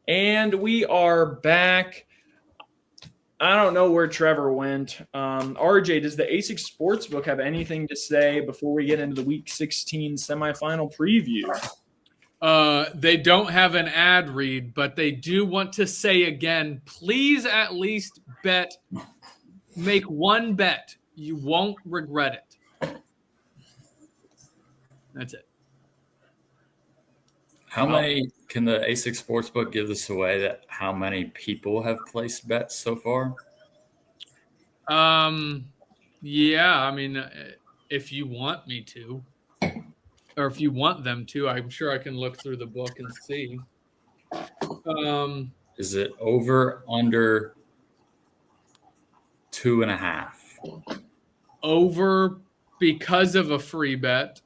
And we are back. I don't know where Trevor went. RJ, does the ASICS Sportsbook have anything to say before we get into the Week 16 semifinal preview? They don't have an ad read, but they do want to say again, please at least make one bet. You won't regret it. That's it. How many can the ASICS Sportsbook give this away that how many people have placed bets so far? Yeah, I mean, if you want me to, or if you want them to, I'm sure I can look through the book and see. Is it over, under 2.5? Over because of a free bet.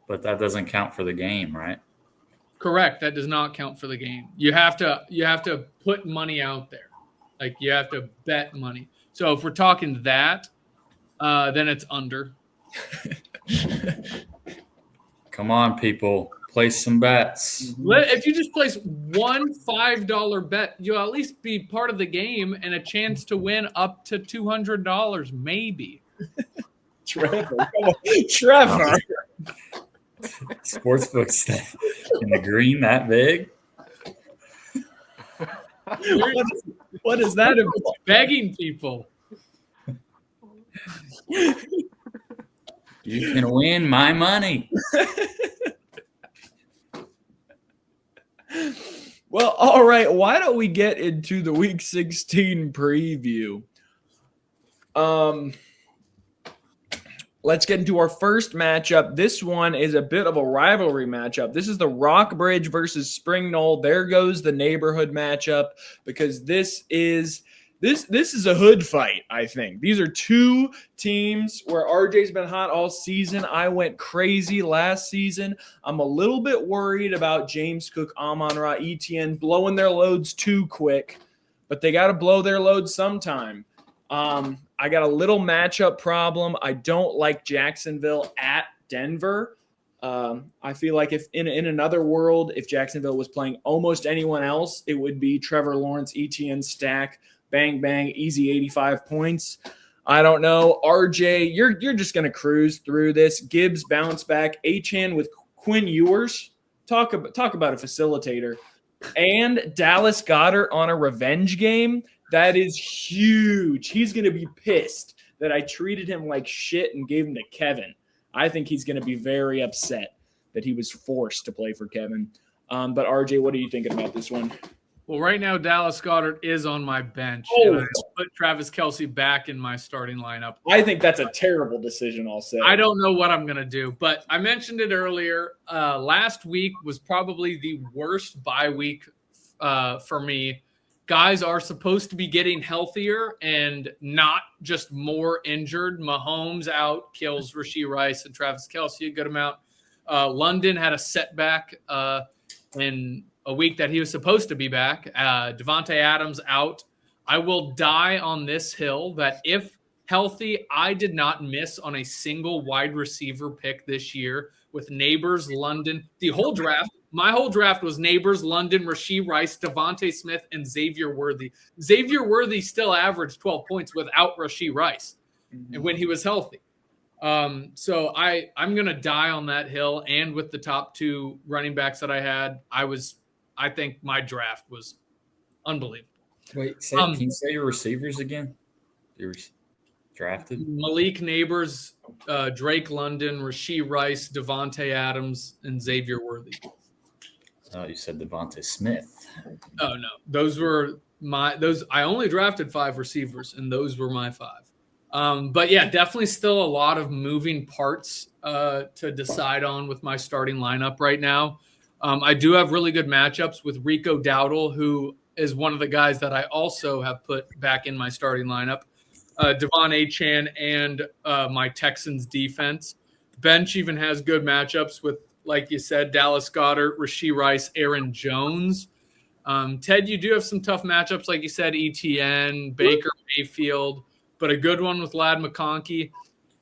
But that doesn't count for the game, right? Correct. That does not count for the game. You have to put money out there. Like you have to bet money. So if we're talking that, then it's under. Come on, people. Place some bets. If you just place one $5 bet, you'll at least be part of the game and a chance to win up to $200, maybe. Trevor. Come on. Trevor. Sportsbooks in the green that big? What is that about? Begging people. You can win my money. Well, all right. Why don't we get into the Week 16 preview? Let's get into our first matchup. This one is a bit of a rivalry matchup. This is the Rockbridge versus Spring Knoll. There goes the neighborhood matchup because this is a hood fight, I think. These are two teams where RJ's been hot all season. I went crazy last season. I'm a little bit worried about James Cook, Amon-Ra, Etienne blowing their loads too quick, but they got to blow their loads sometime. I got a little matchup problem. I don't like Jacksonville at Denver. I feel like if in another world, if Jacksonville was playing almost anyone else, it would be Trevor Lawrence, Etienne stack, bang, bang, easy 85 points. I don't know. RJ, you're just going to cruise through this. Gibbs bounce back. Achane with Quinn Ewers. Talk about a facilitator. and Dallas Goedert on a revenge game. That is huge. He's going to be pissed that I treated him like shit and gave him to Kevin. I think he's going to be very upset that he was forced to play for Kevin. But RJ, what are you thinking about this one? Well, right now, Dallas Goedert is on my bench. Oh. And I put Travis Kelce back in my starting lineup. I think that's a terrible decision, I'll say. I don't know what I'm going to do, but I mentioned it earlier. Last week was probably the worst bye week for me. Guys are supposed to be getting healthier and not just more injured. Mahomes out, kills Rashee Rice and Travis Kelce a good amount. London had a setback in a week that he was supposed to be back. Devontae Adams out. I will die on this hill that if healthy, I did not miss on a single wide receiver pick this year with Neighbors, London. The whole draft, my whole draft was Neighbors, London, Rashee Rice, Devontae Smith, and Xavier Worthy. Xavier Worthy still averaged 12 points without Rashee Rice and when he was healthy. So I'm going to die on that hill. And with the top two running backs that I had, I think my draft was unbelievable. Wait, can you say your receivers again? You drafted? Malik Neighbors, Drake London, Rashee Rice, Devontae Adams, and Xavier Worthy. Oh, you said Devontae Smith. Oh, no. Those were I only drafted 5 receivers, and those were my 5. But yeah, definitely still a lot of moving parts to decide on with my starting lineup right now. I do have really good matchups with Rico Dowdle, who is one of the guys that I also have put back in my starting lineup. Devon Achane and my Texans defense. Bench even has good matchups with, like you said, Dallas Goedert, Rashee Rice, Aaron Jones. Ted, you do have some tough matchups, like you said, ETN, Baker Mayfield, but a good one with Ladd McConkey,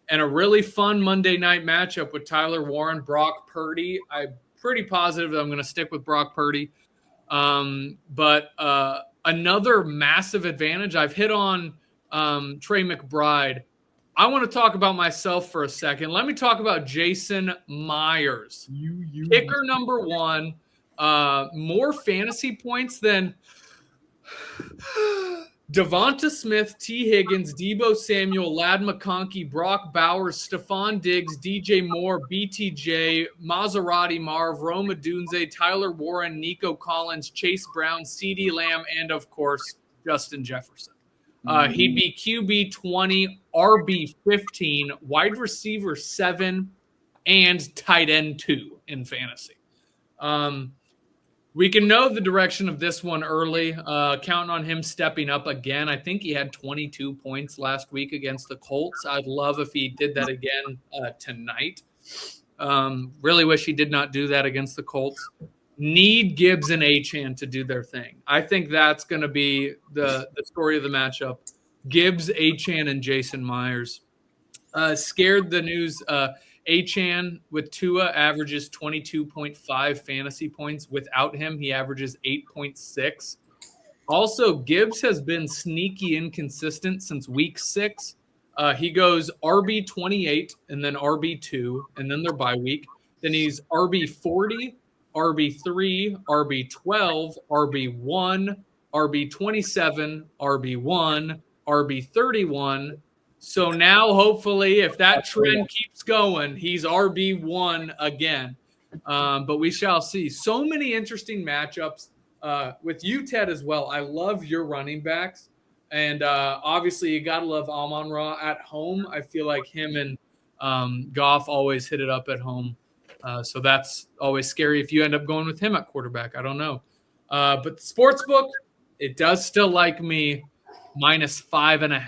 and a really fun Monday night matchup with Tyler Warren, Brock Purdy. I'm pretty positive that I'm going to stick with Brock Purdy. But another massive advantage, I've hit on Trey McBride. I want to talk about myself for a second. Let me talk about Jason Myers. Kicker number 1, more fantasy points than Devonta Smith, T. Higgins, Deebo Samuel, Ladd McConkey, Brock Bowers, Stephon Diggs, DJ Moore, BTJ, Maserati Marv, Roma Dunze, Tyler Warren, Nico Collins, Chase Brown, CeeDee Lamb, and of course, Justin Jefferson. He'd be QB 20, RB 15, wide receiver 7, and tight end 2 in fantasy. We can know the direction of this one early, counting on him stepping up again. I think he had 22 points last week against the Colts. I'd love if he did that again tonight. Really wish he did not do that against the Colts. Need Gibbs and Achane to do their thing. I think that's going to be the story of the matchup. Gibbs, Achane, and Jason Myers. Scared the news. Achane with Tua averages 22.5 fantasy points. Without him, he averages 8.6. Also, Gibbs has been sneaky inconsistent since week 6. He goes RB 28 and then RB 2, and then their bye week. Then he's RB 40, RB 3, RB 12, RB 1, RB 27, RB 1, RB 31. So now, hopefully, if that trend keeps going, he's RB1 again. But we shall see. So many interesting matchups with you, Ted, as well. I love your running backs. And obviously, you got to love Amon-Ra at home. I feel like him and Goff always hit it up at home. So that's always scary if you end up going with him at quarterback. I don't know. But the sportsbook, it does still like me, -5.5.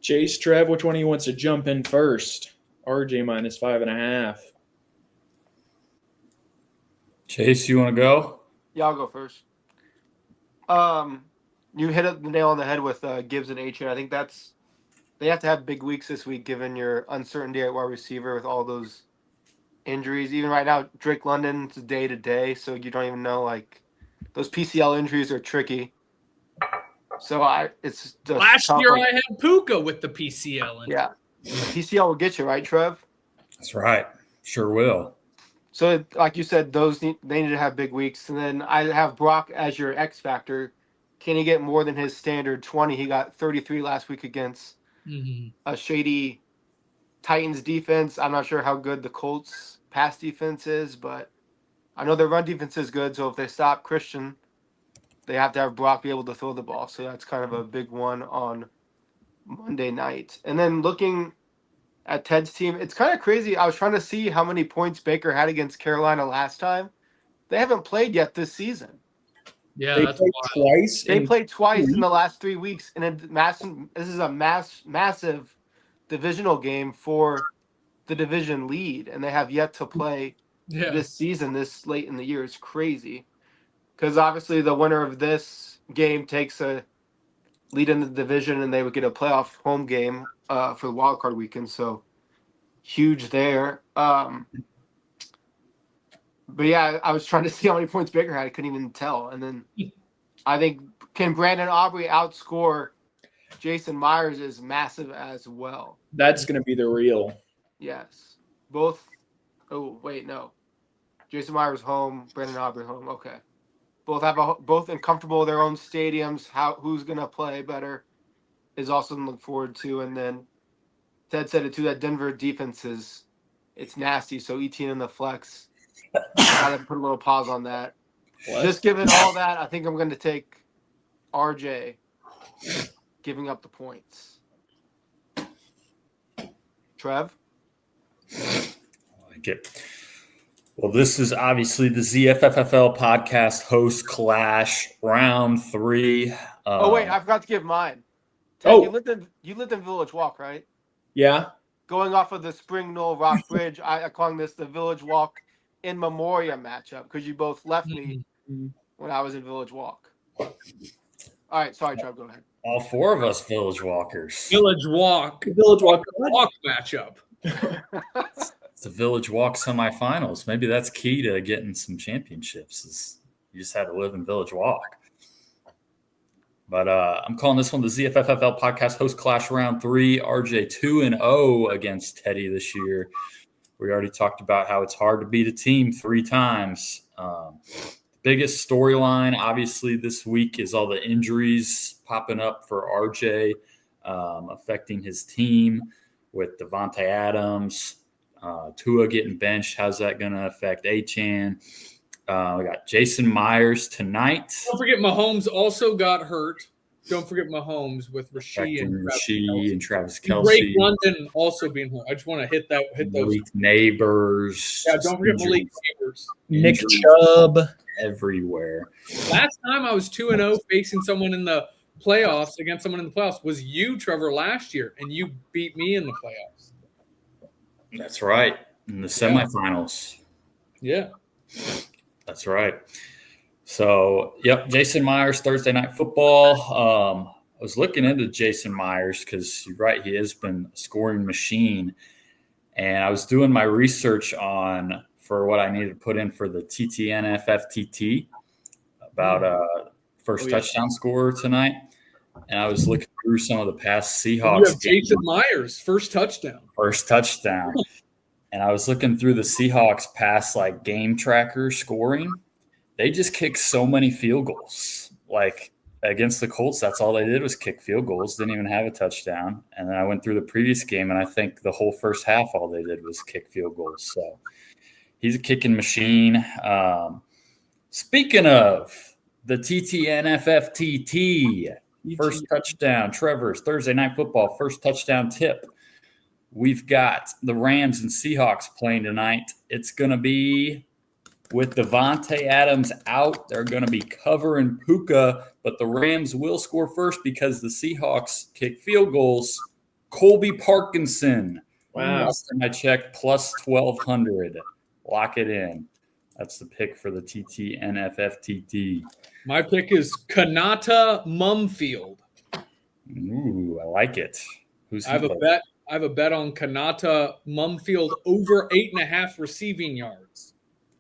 Chase, Trev, which one of you wants to jump in first? RJ -5.5. Chase, you want to go? Yeah, I'll go first. You hit the nail on the head with Gibbs and Achane. I think they have to have big weeks this week given your uncertainty at wide receiver with all those injuries. Even right now, Drake London's day to day, so you don't even know. Like, those PCL injuries are tricky. So it's just last year I had Puka with the PCL. Yeah, the PCL will get you right, Trev. That's right. Sure will. So, like you said, they need to have big weeks. And then I have Brock as your X factor. Can he get more than his standard 20? He got 33 last week against a shady Titans defense. I'm not sure how good the Colts pass defense is, but I know their run defense is good. So if they stop Christian, they have to have Brock be able to throw the ball. So that's kind of a big one on Monday night. And then looking at Ted's team, it's kind of crazy. I was trying to see how many points Baker had against Carolina last time. They haven't played yet this season. Yeah, They that's played wild. twice. They played twice in the last 3 weeks, and this is a massive divisional game for the division lead, and they have yet to play this season this late in the year. It's crazy because obviously the winner of this game takes a lead in the division, and they would get a playoff home game for the wild card weekend. So huge there. But yeah, I was trying to see how many points Baker had. I couldn't even tell. And then I think can Brandon Aubrey outscore Jason Myers is massive as well. That's going to be the real. Yes. Both. Oh, wait, no. Jason Myers home, Brandon Aubrey home. Okay. Both uncomfortable in their own stadiums. Who's going to play better is also to look forward to. And then Ted said it too, that Denver defense it's nasty. So ETN in the flex. Got to put a little pause on that. What? Just given all that, I think I'm going to take RJ giving up the points. Trev? I like it. Well, this is obviously the ZFFFL podcast host clash round 3. Wait, I forgot to give mine. Ted, you lived in Village Walk, right? Yeah. Going off of the Spring Knoll Rock Bridge, I call this the Village Walk in memoriam matchup because you both left me when I was in Village Walk. All right, sorry, Trev, go ahead. All 4 of us Village Walkers. Village Walk matchup. It's the Village Walk semifinals. Maybe that's key to getting some championships. Is you just had to live in Village Walk. But I'm calling this one the ZFFFL podcast host clash round 3. RJ 2-0 against Teddy this year. We already talked about how it's hard to beat a team 3 times. Biggest storyline, obviously, this week is all the injuries popping up for RJ, affecting his team with Devontae Adams, Tua getting benched. How's that going to affect Achane? We got Jason Myers tonight. Don't forget Mahomes also got hurt. Don't forget Mahomes with Rasheed and Travis Kelce. Drake London also being hurt. I just want to hit those. Malik Neighbors. Yeah, don't forget Malik Neighbors. Nick Chubb. Everywhere. Last time I was 2-0 facing someone in the playoffs against someone in the playoffs was you, Trevor, last year, and you beat me in the playoffs. That's right. In the semifinals. Yeah. That's right. So, yep, Jason Myers, Thursday Night Football. I was looking into Jason Myers because you're right, he has been a scoring machine. And I was doing my research for what I needed to put in for the TTNFFTT about first touchdown scorer tonight. And I was looking through some of the past Seahawks. You have Jason Myers, first touchdown. And I was looking through the Seahawks past game tracker scoring. They just kicked so many field goals. Like against the Colts, that's all they did was kick field goals. Didn't even have a touchdown. And then I went through the previous game, and I think the whole first half, all they did was kick field goals. So he's a kicking machine. Speaking of the TTNFFTT, first touchdown, Trevor's Thursday Night Football, first touchdown tip. We've got the Rams and Seahawks playing tonight. It's going to be with Devontae Adams out. They're going to be covering Puka, but the Rams will score first because the Seahawks kick field goals. Colby Parkinson. Wow. Last time I checked, plus 1,200. Lock it in. That's the pick for the TTNFFTT. My pick is Kanata Mumfield. Ooh, I like it. I have a bet on Kanata Mumfield over 8.5 receiving yards.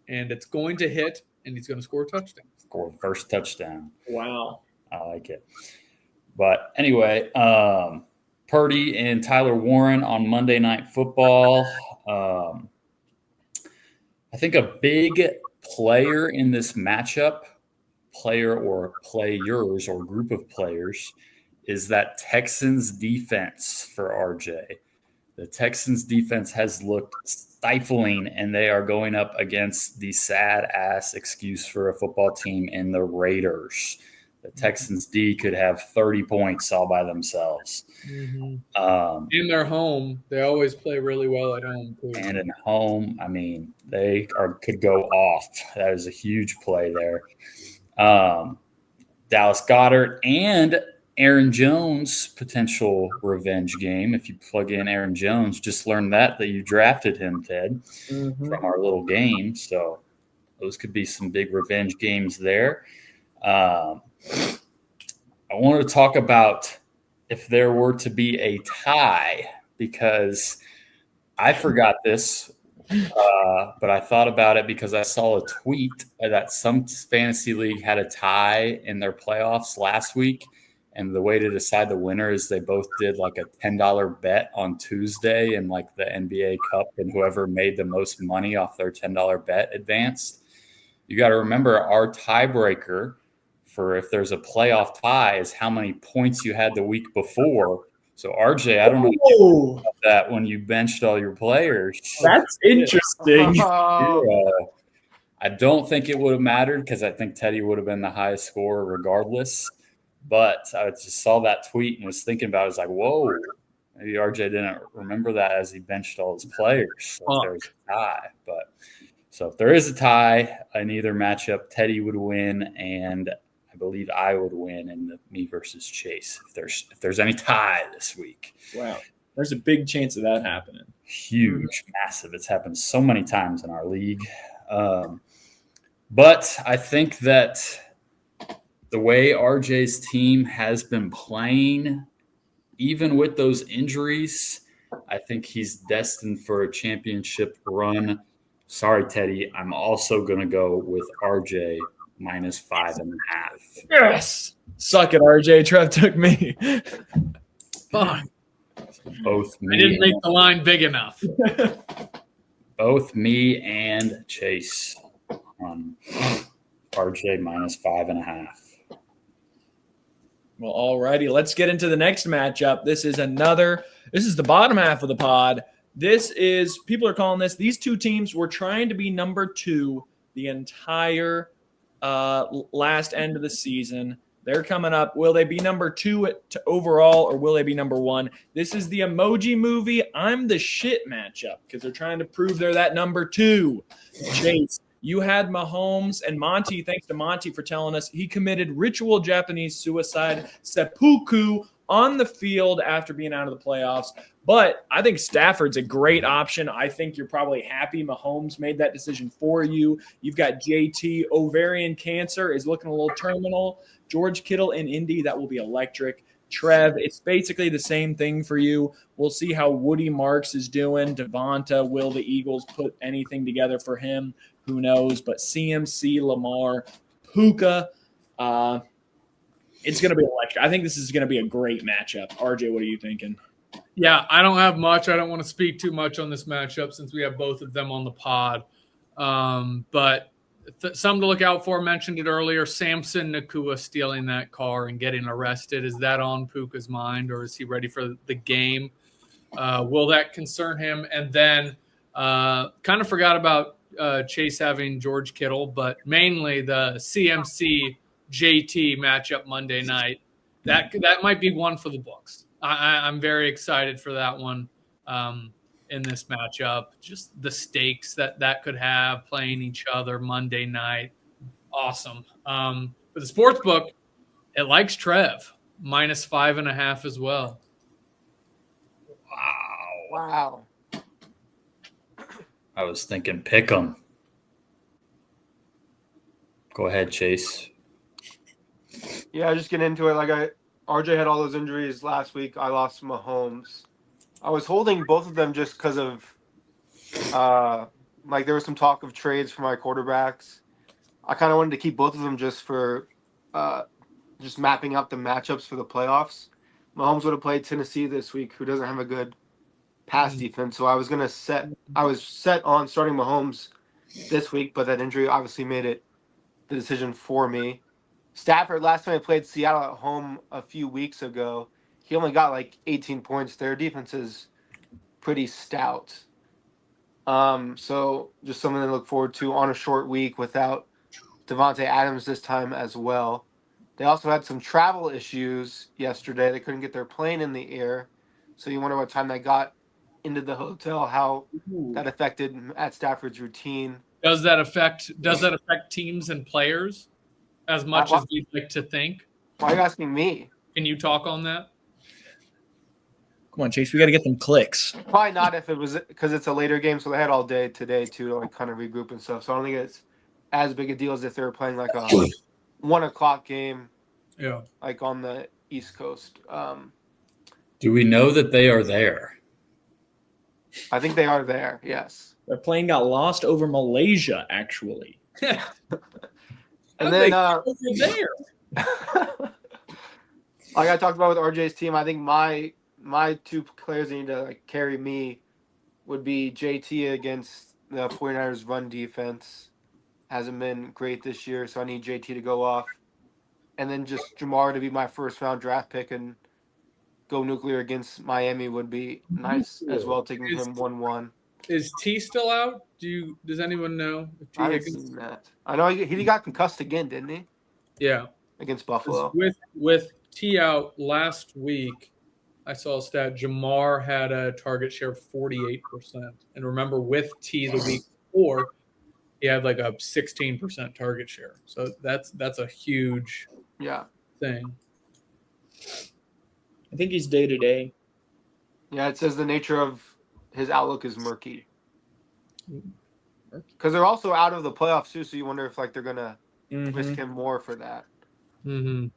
And it's going to hit, and he's going to score a touchdown. Score first touchdown. Wow. I like it. But anyway, Purdy and Tyler Warren on Monday Night Football. I think a big player in this matchup, player or players or group of players, is that Texans defense for RJ. The Texans defense has looked stifling, and they are going up against the sad ass excuse for a football team in the Raiders. The Texans D could have 30 points all by themselves. Mm-hmm. In their home, they always play really well at home too. And at home, I mean, they could go off. That is a huge play there. Dallas Goedert and Aaron Jones potential revenge game. If you plug in Aaron Jones, just learned that you drafted him, Ted, from our little game. So those could be some big revenge games there. I want to talk about if there were to be a tie, because I forgot this, but I thought about it because I saw a tweet that some fantasy league had a tie in their playoffs last week. And the way to decide the winner is they both did like a $10 bet on Tuesday and like the NBA Cup, and whoever made the most money off their $10 bet advanced. You got to remember, our tiebreaker for if there's a playoff tie is how many points you had the week before. So RJ, I don't know if you know about that when you benched all your players. That's interesting. I don't think it would have mattered because I think Teddy would have been the highest scorer regardless. But I just saw that tweet and was thinking about it. I was like, whoa, maybe RJ didn't remember that as he benched all his players. So if there's a tie. So if there is a tie in either matchup, Teddy would win, and I believe I would win in the me versus Chase if there's any tie this week. Wow. There's a big chance of that happening. Huge, massive. It's happened so many times in our league. But I think that the way RJ's team has been playing, even with those injuries, I think he's destined for a championship run. Sorry, Teddy. I'm also going to go with RJ minus 5.5. Yes. Suck it, RJ. Trev took me. Fuck. Both me. I didn't make the line big enough. Both me and Chase on RJ minus 5.5. Well, all righty. Let's get into the next matchup. This is the bottom half of the pod. People are calling this, these two teams were trying to be number 2 the entire last end of the season. They're coming up. Will they be number 2 overall, or will they be number 1? This is the Emoji Movie I'm the Shit matchup because they're trying to prove they're that number 2. Chase, you had Mahomes and Monty. Thanks to Monty for telling us he committed ritual Japanese suicide, seppuku, on the field after being out of the playoffs. But I think Stafford's a great option. I think you're probably happy Mahomes made that decision for you. You've got JT. Ovarian cancer is looking a little terminal. George Kittle in Indy, that will be electric. Trev, it's basically the same thing for you. We'll see how Woody Marks is doing. Devonta, will the Eagles put anything together for him? Who knows? But CMC, Lamar, Puka, it's going to be electric. I think this is going to be a great matchup. RJ, what are you thinking? Yeah, I don't have much. I don't want to speak too much on this matchup since we have both of them on the pod. But something to look out for. Mentioned it earlier. Samson Nakua stealing that car and getting arrested. Is that on Puka's mind, or is he ready for the game? Will that concern him? And then kind of forgot about Chase having George Kittle, but mainly the CMC JT matchup Monday night. That might be one for the books. I'm very excited for that one in this matchup. Just the stakes that could have playing each other Monday night. Awesome. But the sports book, it likes Trev minus 5.5 as well. Wow. I was thinking pick 'em. Go ahead, Chase. Yeah, just get into it. RJ had all those injuries last week. I lost Mahomes. I was holding both of them just because of there was some talk of trades for my quarterbacks. I kind of wanted to keep both of them just for just mapping out the matchups for the playoffs. Mahomes would have played Tennessee this week, who doesn't have a good pass defense. So I was set on starting Mahomes this week, but that injury obviously made it the decision for me. Stafford, last time I played Seattle at home a few weeks ago, he only got like 18 points. Their defense is pretty stout. So just something to look forward to on a short week without Devontae Adams this time as well. They also had some travel issues yesterday. They couldn't get their plane in the air. So you wonder what time they got into the hotel, how that affected Matt Stafford's routine. Does that affect teams and players as much as you'd like to think? Why are you asking me? Can you talk on that? Come on, Chase. We got to get them clicks. Probably not if it was because it's a later game, so they had all day today too to like kind of regroup and stuff. So I don't think it's as big a deal as if they were playing like a 1 o'clock game, like on the East Coast. Do we know that they are there? I think they are there. Yes. Their plane got lost over Malaysia, actually. And then over there. like I talked about with RJ's team, I think my two players that need to like carry me would be JT against the 49ers run defense. Hasn't been great this year, so I need JT to go off. And then just Jamar to be my first round draft pick and go nuclear against Miami would be nice as well, taking him 1-1. Is T still out? Does anyone know? If T I haven't seen that. I know he got concussed again, didn't he? Yeah. Against Buffalo. With T out last week, I saw a stat. Jamar had a target share of 48%. And remember, with T the week before, he had like a 16% target share. So that's a huge thing. I think he's day to day. Yeah, it says the nature of his outlook is murky. Because they're also out of the playoffs too, so you wonder if like they're gonna risk him more for that. Mm-hmm.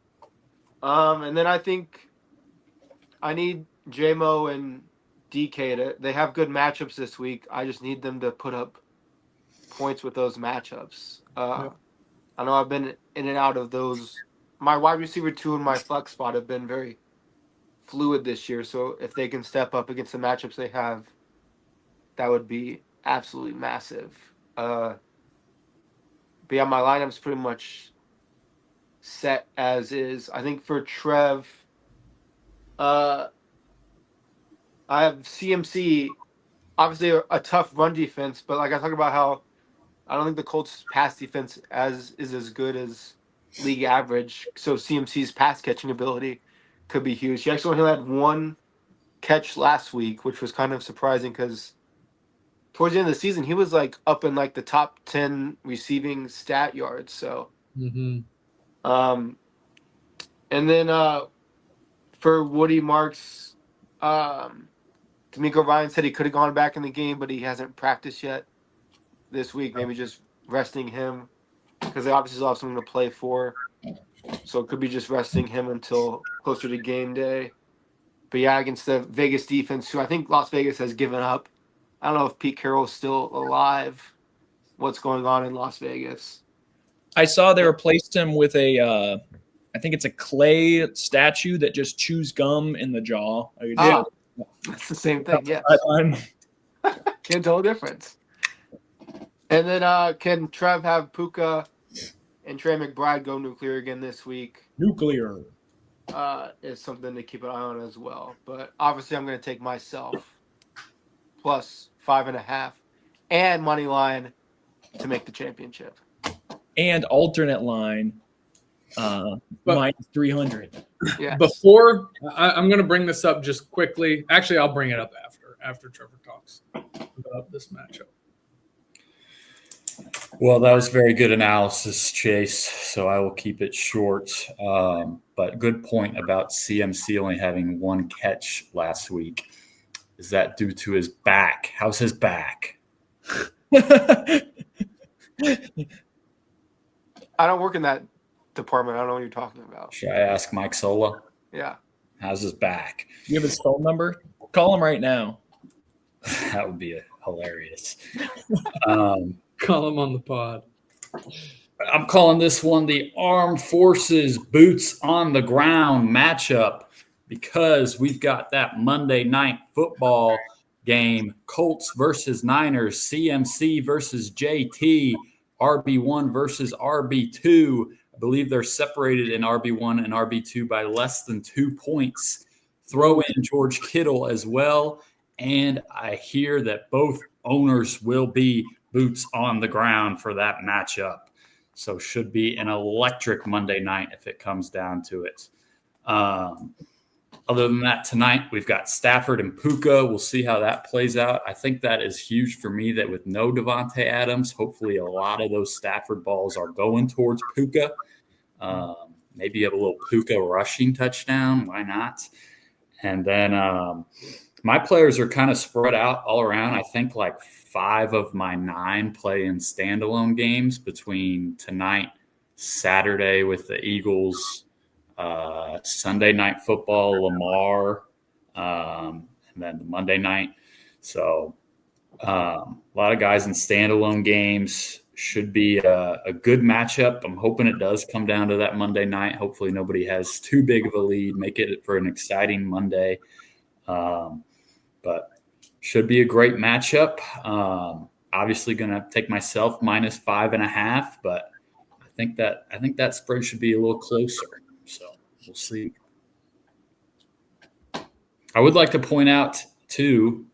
And then I think I need JMO and DK they have good matchups this week. I just need them to put up points with those matchups. I know I've been in and out of those. My wide receiver 2 and my flex spot have been very fluid this year, so if they can step up against the matchups they have, that would be absolutely massive. But yeah, my lineup's pretty much set as is. I think for Trev, I have CMC, obviously a tough run defense, but like I talked about how I don't think the Colts' pass defense is as good as league average. So CMC's pass catching ability could be huge. He actually only had 1 catch last week, which was kind of surprising because towards the end of the season, he was like up in like the top 10 receiving stat yards. So, and then for Woody Marks, D'Amico Ryan said he could have gone back in the game, but he hasn't practiced yet this week. Maybe just resting him because they obviously still have something to play for. So it could be just resting him until closer to game day. But yeah, against the Vegas defense, who I think Las Vegas has given up. I don't know if Pete Carroll's still alive. What's going on in Las Vegas? I saw they replaced him with I think it's a clay statue that just chews gum in the jaw. That's the same thing, yeah. Can't tell the difference. And then can Trev have Puka and Trey McBride go nuclear again this week? Nuclear. Is something to keep an eye on as well. But obviously I'm going to take myself plus 5.5 and money line to make the championship. And alternate line minus 300. Yeah. Before I'm going to bring this up just quickly. Actually, I'll bring it up after Trevor talks about this matchup. Well, that was very good analysis, Chase. So I will keep it short. But good point about CMC only having 1 catch last week. Is that due to his back? How's his back? I don't work in that department. I don't know what you're talking about. Should I ask Mike Sola? Yeah. How's his back? You have his phone number? Call him right now. That would be hilarious. Call him on the pod. I'm calling this one the Armed Forces Boots on the Ground matchup because we've got that Monday Night Football game, Colts versus Niners, CMC versus JT, RB1 versus RB2. I believe they're separated in RB1 and RB2 by less than 2 points. Throw in George Kittle as well. And I hear that both owners will be boots on the ground for that matchup. So should be an electric Monday night if it comes down to it. Other than that, tonight we've got Stafford and Puka. We'll see how that plays out. I think that is huge for me that with no Devontae Adams, hopefully a lot of those Stafford balls are going towards Puka. Maybe you have a little Puka rushing touchdown. Why not? And then my players are kind of spread out all around. I think like 5 of my 9 play in standalone games between tonight, Saturday with the Eagles, Sunday night football, Lamar, and then the Monday night. So a lot of guys in standalone games. Should be a good matchup. I'm hoping it does come down to that Monday night. Hopefully nobody has too big of a lead. Make it for an exciting Monday. But should be a great matchup. Obviously going to take myself -5.5, but I think that spread should be a little closer. So we'll see. I would like to point out too,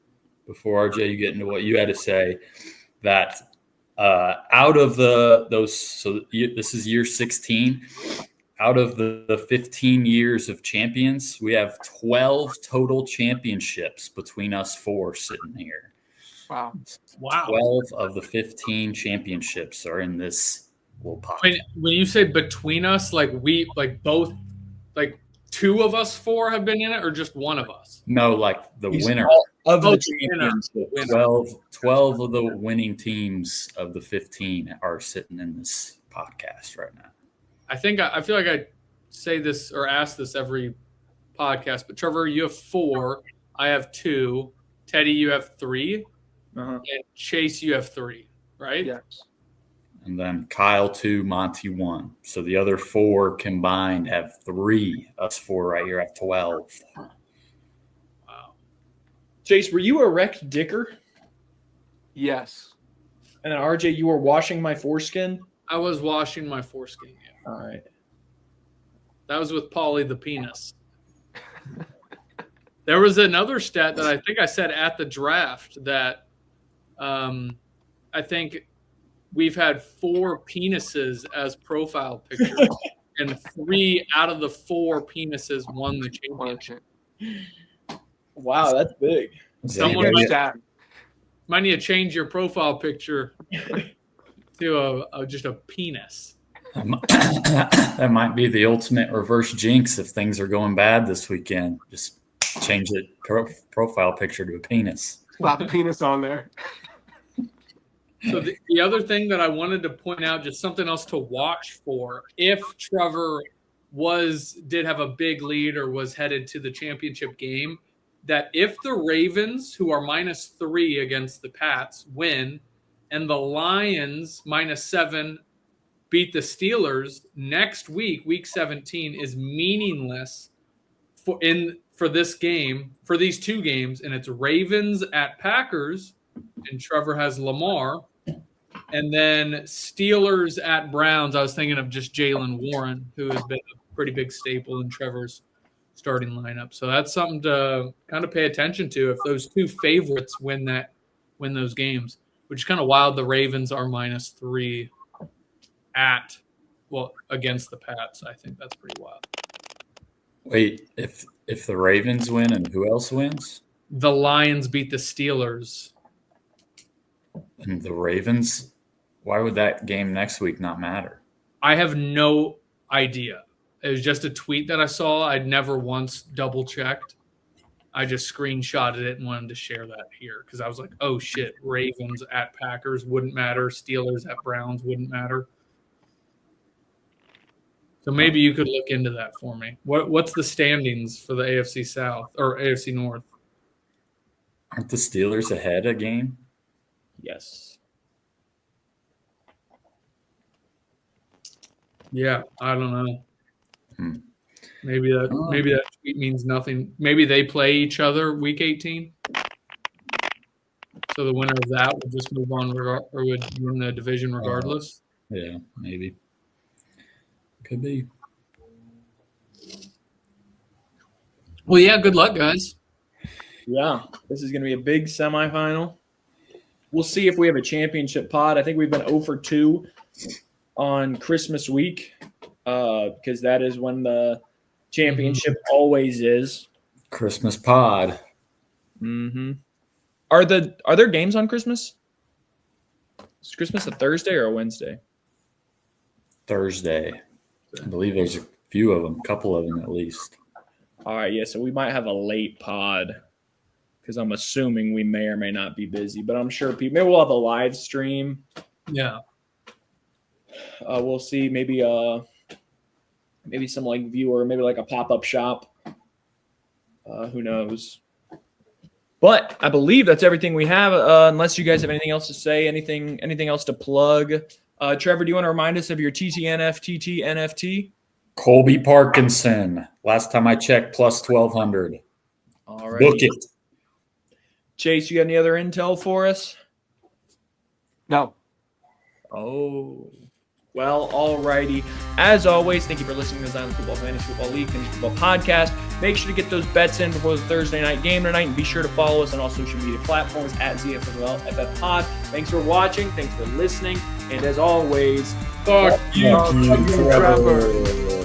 before RJ, you get into what you had to say, that out of this is year 16. Out of the 15 years of champions, we have 12 total championships between us 4 sitting here. Wow. 12 of the 15 championships are in this little pocket. When you say between us, like both, like 2 of us 4 have been in it, or just one of us? No, like the winner. Of the winner. championship. 12 of the winning teams of the 15 are sitting in this podcast right now. I feel like I say this or ask this every podcast, but Trevor, you have 4. I have 2. Teddy, you have 3. And Chase, you have 3, right? Yes. And then Kyle 2, Monty 1. So the other 4 combined have 3. Us 4 right here have 12. Wow. Chase, were you a wrecked dicker? Yes. And then RJ, you were washing my foreskin? I was washing my foreskin. Yeah. All right. That was with Paulie the penis. There was another stat that I think I said at the draft that I think we've had 4 penises as profile pictures, and 3 out of the 4 penises won the championship. Wow, that's big. Someone might need to change your profile picture to just a penis. That might be the ultimate reverse jinx if things are going bad this weekend. Just change the profile picture to a penis. Slap a penis on there. So the other thing that I wanted to point out, just something else to watch for, if Trevor did have a big lead or was headed to the championship game, that if the Ravens, who are -3 against the Pats, win, and the Lions -7 beat the Steelers, next week, week 17, is meaningless for this game, for these 2 games, and it's Ravens at Packers, and Trevor has Lamar, and then Steelers at Browns. I was thinking of just Jaylen Warren, who has been a pretty big staple in Trevor's starting lineup. So that's something to kind of pay attention to if those 2 favorites win those games, which is kind of wild. The Ravens are -3 against the Pats. I think that's pretty wild. Wait, if the Ravens win and who else wins? The Lions beat the Steelers. And the Ravens, why would that game next week not matter? I have no idea. It was just a tweet that I saw. I'd never once double checked. I just screenshotted it and wanted to share that here because I was like, oh shit, Ravens at Packers wouldn't matter. Steelers at Browns wouldn't matter. So maybe you could look into that for me. What's the standings for the AFC South or AFC North? Aren't the Steelers ahead a game? Yes. Yeah, I don't know. Maybe that tweet means nothing. Maybe they play each other week 18. So the winner of that would just move on, or would win the division regardless. Yeah, maybe. Could be. Well, yeah. Good luck, guys. Yeah, this is going to be a big semifinal. We'll see if we have a championship pod. I think we've been 0 for 2 on Christmas week because that is when the championship always is. Christmas pod. Mm-hmm. Are there games on Christmas? Is Christmas a Thursday or a Wednesday? Thursday. I believe there's a few of them, a couple of them at least. All right, yeah, so we might have a late pod because I'm assuming we may or may not be busy, but I'm sure maybe we'll have a live stream. Yeah. We'll see. Maybe some like viewer, maybe like a pop-up shop. Who knows? But I believe that's everything we have. Unless you guys have anything else to say, anything else to plug. Trevor, do you want to remind us of your TTNF NFT? Colby Parkinson. Last time I checked, plus 1,200. All right. Book it. Chase, you got any other intel for us? No. Oh. Well, alrighty. As always, thank you for listening to the Zion Football Fantasy Football League Fantasy Football Podcast. Make sure to get those bets in before the Thursday night game tonight, and be sure to follow us on all social media platforms at ZFFFL Pod. Thanks for watching. Thanks for listening. And as always, Fuck you, Trevor.